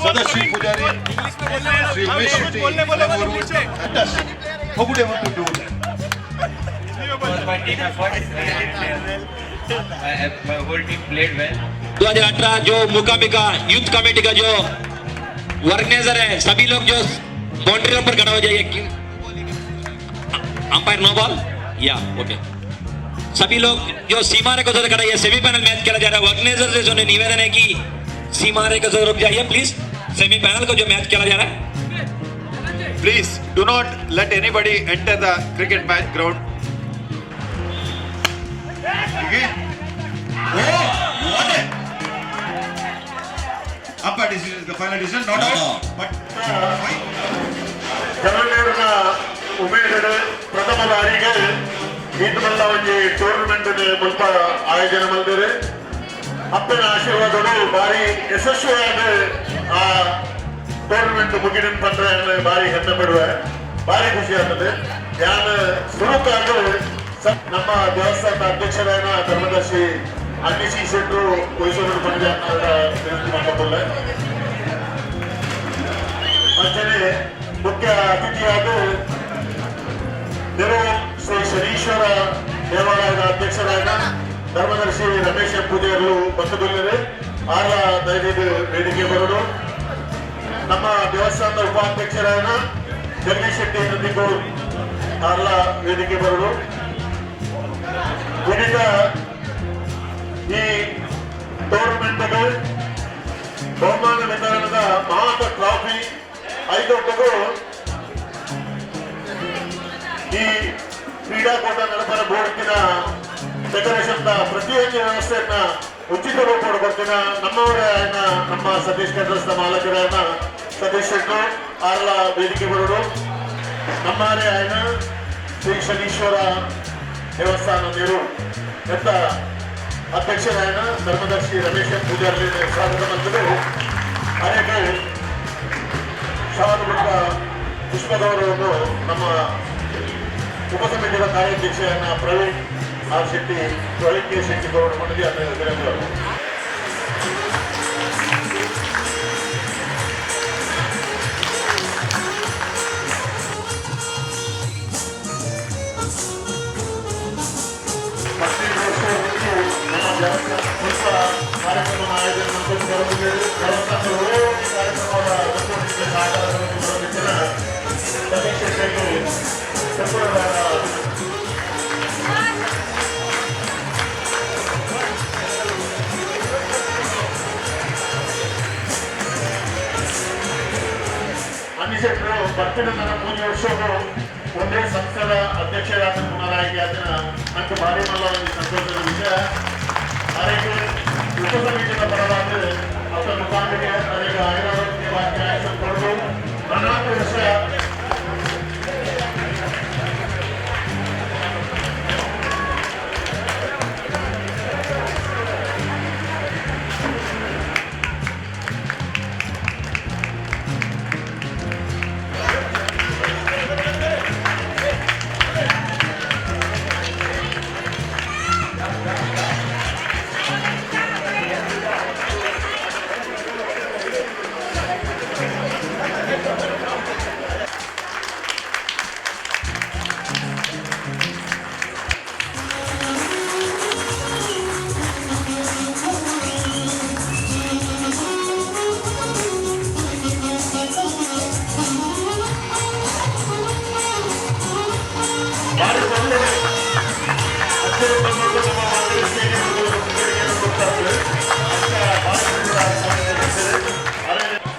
Sadashri Pujari, Sri Umesh Shetty, fantastic. How could I want to do that? My team effort, my whole team played well. 2018 जो मुकाबिका youth committee का जो organiser है, सभी लोग जो boundary पर खड़ा हो जाइए. अंपायर नो बॉल या ओके. सभी लोग जो सीमा रेखा से खड़ा है, सेमीफाइनल मैच खेला जा रहा है. ऑर्गेनाइजर से जो निवेदन है कि सीमा रेखा से रुक जाइए प्लीज. सेमीफाइनल को जो मैच खेला जा रहा है, Please do not let anybody enter the cricket match ground. Again. Oh, what a! Umpire decision is the final decision, not out. But ಜಗಳೂರಿನ ಉಮೇದದ ಪ್ರಥಮ ಬಾರಿಗೆ ಈತಮಲ್ಲ ಒಂದು ಟೂರ್ನಮೆಂಟ್ ಮುಲ್ಪ ಆಯೋಜನೆ ಮಾಡಿದ್ದಾರೆ. ಅಪ್ಪನ ಆಶೀರ್ವಾದಗಳು ಭಾರಿ ಯಶಸ್ವಿಯಾದ ಆ ಟೂರ್ನಮೆಂಟ್ ಮುಗಿದಿನ ಪಂದ್ರೆ ಭಾರಿ ಹೆಮ್ಮೆ ಪಡುವೆ, ಭಾರಿ ಖುಷಿ ಆಗ್ತದೆ. ನಾನು ಶುರುಕಾಗಲು ನಮ್ಮ ದೇವಸ್ಥಾನದ ಅಧ್ಯಕ್ಷರಾದ ಧರ್ಮದರ್ಶಿ ಅನ್ನಿಸಿ ಶೆಟ್ಟರು ವಹಿಸೋದು ಬಂದಿದೆ ಅನ್ನೋದ ವಿನಂತಿ ಮಾಡಿಕೊಳ್ಳೆ. ಅಂಚನೆ ಮುಖ್ಯ ಅತಿಥಿಯಾದ ನೆರವು ಶ್ರೀ ಶನೀಶ್ವರ ದೇವಾಲಯದ ಅಧ್ಯಕ್ಷರಾದ ಧರ್ಮದರ್ಶಿ ರಮೇಶ್ ಪೂಜಾರಿಗಳು ಬಂಧುಗಳಿದ್ದಾರೆ. ಆಗ ದಯವಿಟ್ಟು ವೇದಿಕೆ ಬರೋದು. ನಮ್ಮ ದೇವಸ್ಥಾನದ ಉಪಾಧ್ಯಕ್ಷರಾದ ಜಗದೀಶ್ ಶೆಟ್ಟಿ ನಂದಿಗೌಡ ಆರ್ಲ ವೇದಿಕೆ ಬರೋದು. ವಿವಿಧ ಈ ಟೂರ್ನಮೆಂಟ್ಗೆ ಬಹುಮಾನ ವಿತರಣದ ಮಹಾತ್ಮ ಟ್ರಾಫಿ 5 ಈ ಕ್ರೀಡಾಕೂಟ ನಡೆಸಲ ಬೋರ್ಡ್ನ ಡೆಕೋರೇಷನ್ ಪ್ರತಿಯೊಂದು ವ್ಯವಸ್ಥೆಯನ್ನ ಉಚಿತ ರೂಪ ಕೊಡ್ತಿನ ನಮ್ಮವರೇ ಆಯ್ನ ನಮ್ಮ ಸತೀಶ್ ಕೇಂದ್ರಸ್ಥ ಮಾಲಕರಾಯನ ಸತೀಶ್ ಶೆಟ್ರು ಆರ್ಲ ವೇದಿಕೆ ಬರೋದು. ನಮ್ಮವರೇ ಆಯ್ನ ಶ್ರೀ ಶನೀಶ್ವರ ದೇವಸ್ಥಾನ ನೀರು ಎಂತ ಅಧ್ಯಕ್ಷರಾಯನ ಧರ್ಮದರ್ಶಿ ರಮೇಶ್ ಪೂಜಾರಿ ಸ್ವಾಗತ ಮಂತ್ರಿಗಳು ಅನೇಕ ಶಾಲಾ ಪುಷ್ಪಗೌರವವನ್ನು ನಮ್ಮ ಉಪಸಮಿತಿಯ ಕಾರ್ಯಾಧ್ಯಕ್ಷರಾದ ಪ್ರವೀಣ್ ಆರ್ ಶೆಟ್ಟಿ, ಪ್ರವೀಣ್ ಕೆ ಶೆಟ್ಟಿ ಗೌಡ ಮಂಡಳಿ ಅಧ್ಯಕ್ಷರು. ಕಾರ್ಯಕ್ರಮ ಆಯೋಜನೆ ಮಾಡ್ಕೊಂಡು ಬರುತ್ತಿದ್ದೇವೆ. ಕಾರ್ಯಕ್ರಮದ ಸತೀಶ್ ಶೆಟ್ಟಿ ಅನ್ನಿಸೆಟ್ರು ಬರ್ತಿನ ನನ್ನ 3 ವರ್ಷಗಳು ಒಂದೇ ಸಂಸ್ಥೆಯ ಅಧ್ಯಕ್ಷರಾದ ಪುನರಾಯ್ಕೆ ಅದನ್ನ ನನಗೆ ಭಾರಿ ಮಲ್ಲ ಸಂತೋಷದ ವಿಷಯ. ಅದಕ್ಕೆ ಉಪಸಮಿತಿಯ ಪರವಾದ ಅವರ ಮುಖಾಂತರ ನನಗೆ ಆಯುರ್ವೇದ ವಾಕ್ಯ ಕೊಡಲು 14 ವರ್ಷ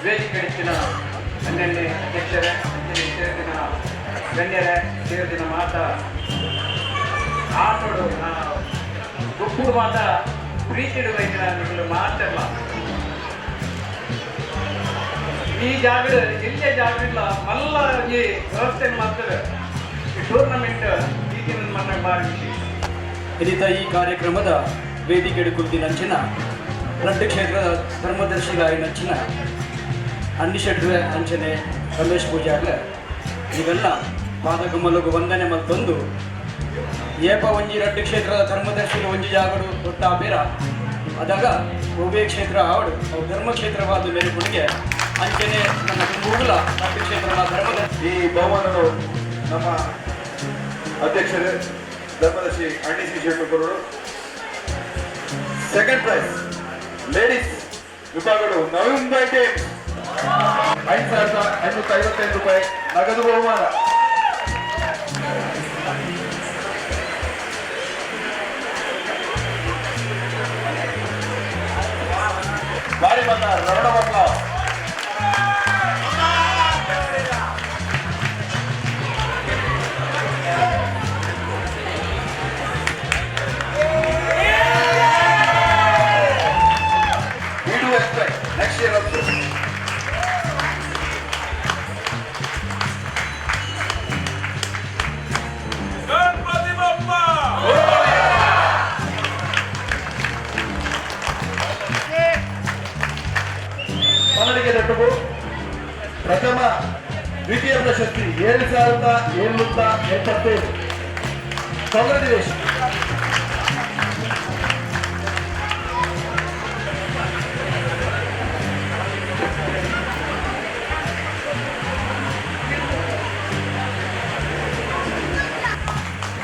ವೇದಿಕೆಯ ಅನ್ಯನ್ನೇ ಅಧ್ಯಕ್ಷರೇ, ಸೇರಿದಿನ ಗಣ್ಯರೇ, ಸೇರಿದಿನ ಮಾತ ಆಟೋಡು ಗುಪ್ಪು ಮಾತ ಪ್ರೀತಿಡುವ ನಿಮಗೆ ಮಾತಲ್ಲ. ಈ ಜಾಗ ಎಲ್ಲೇ ಜಾಗ ಇಲ್ಲ ಮಲ್ಲ ಈ ವ್ಯವಸ್ಥೆ ಮಾಡ್ತಾರೆ. ಈ ಟೂರ್ನಮೆಂಟ್ ಈಗಿನ ಮನ್ನ ಬಾರಿ ವಿಶೇಷ. ಇದೀತ ಈ ಕಾರ್ಯಕ್ರಮದ ವೇದಿಕೆ ಕುರಿತಿನಂಚಿನ ರಡ್ಡು ಕ್ಷೇತ್ರದ ಧರ್ಮದರ್ಶಿಗಾರಿ ನಂಚಿನ ಅನ್ನಿಶೆಟ್ರೆ ಅಂಚನೆ ರಮೇಶ್ ಪೂಜಾರ್ಲ ಇವೆಲ್ಲ ಪಾದಕಮಲಗು ವಂದನೆ ಮತ್ತೊಂದು ಏಪ ಒಂಜಿ ರಡ್ಡು ಕ್ಷೇತ್ರದ ಧರ್ಮದರ್ಶಿಲು ಒಂಜಿ ಜಾಗಡು ಒಟ್ಟ ಬೇರ ಅದಾಗ ಉಭಯ ಕ್ಷೇತ್ರ ಆವಡು ಅವು ಧರ್ಮಕ್ಷೇತ್ರವಾದ ಮೇಲೆ ಕೊಡುಗೆ ಅಂಚನೆ ನನ್ನ ಮೂಲ ರಡ್ಡು ಕ್ಷೇತ್ರದ ಧರ್ಮದರ್ಶಿ ಈ ಬಹುಮಾನನು ನಮ್ಮ ಅಧ್ಯಕ್ಷರು ಧರ್ಮದರ್ಶಿ ಅಣ್ಣಿಸಿ ಶೆಟ್ಟರು. ಸೆಕೆಂಡ್ ಪ್ರೈಸ್ ಲೇಡೀಸ್ ವಿಭಾಗಗಳು ನವಿ ಮುಂಬೈ ಟೀಮ್ 5,555 ರೂಪಾಯಿ ನಗದು ಬಹುಮಾನ. ಬಾರಿ ಬಂದ ರವಣ ಮಕ್ಕಳ next year also. ಮನ್ನಡಿಗೆ ದಟ್ಟವು ಪ್ರಥಮ ದ್ವಿತೀಯ ಪ್ರಶಸ್ತಿ 7,775. ಕಾಂಗ್ರೆಚುಲೇಷನ್.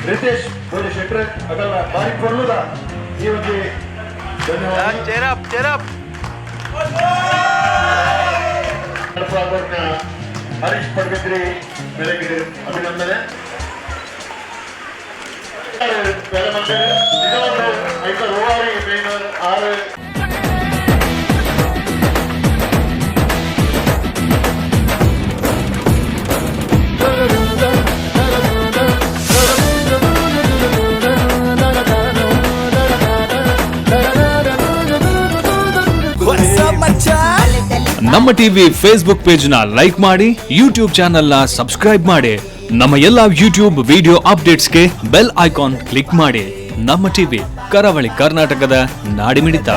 रितेश बोले शेट्रे अगर बारीक पड़लू था ये मुझे धन्यवाद. हरीश पड़गद्री मेरे अभिनंदन पहले मंदिर रोवारी मेनर 6 ನಮ್ಮ ಟಿವಿ ಫೇಸ್ಬುಕ್ ಪೇಜ್ ನ ಲೈಕ್ ಮಾಡಿ, ಯೂಟ್ಯೂಬ್ ಚಾನೆಲ್ ನ ಸಬ್ಸ್ಕ್ರೈಬ್ ಮಾಡಿ. ನಮ್ಮ ಎಲ್ಲಾ ಯೂಟ್ಯೂಬ್ ವಿಡಿಯೋ ಅಪ್ಡೇಟ್ಸ್ಗೆ ಬೆಲ್ ಐಕಾನ್ ಕ್ಲಿಕ್ ಮಾಡಿ. ನಮ್ಮ ಟಿವಿ ಕರಾವಳಿ ಕರ್ನಾಟಕದ ನಾಡಿಮಿಡಿತ.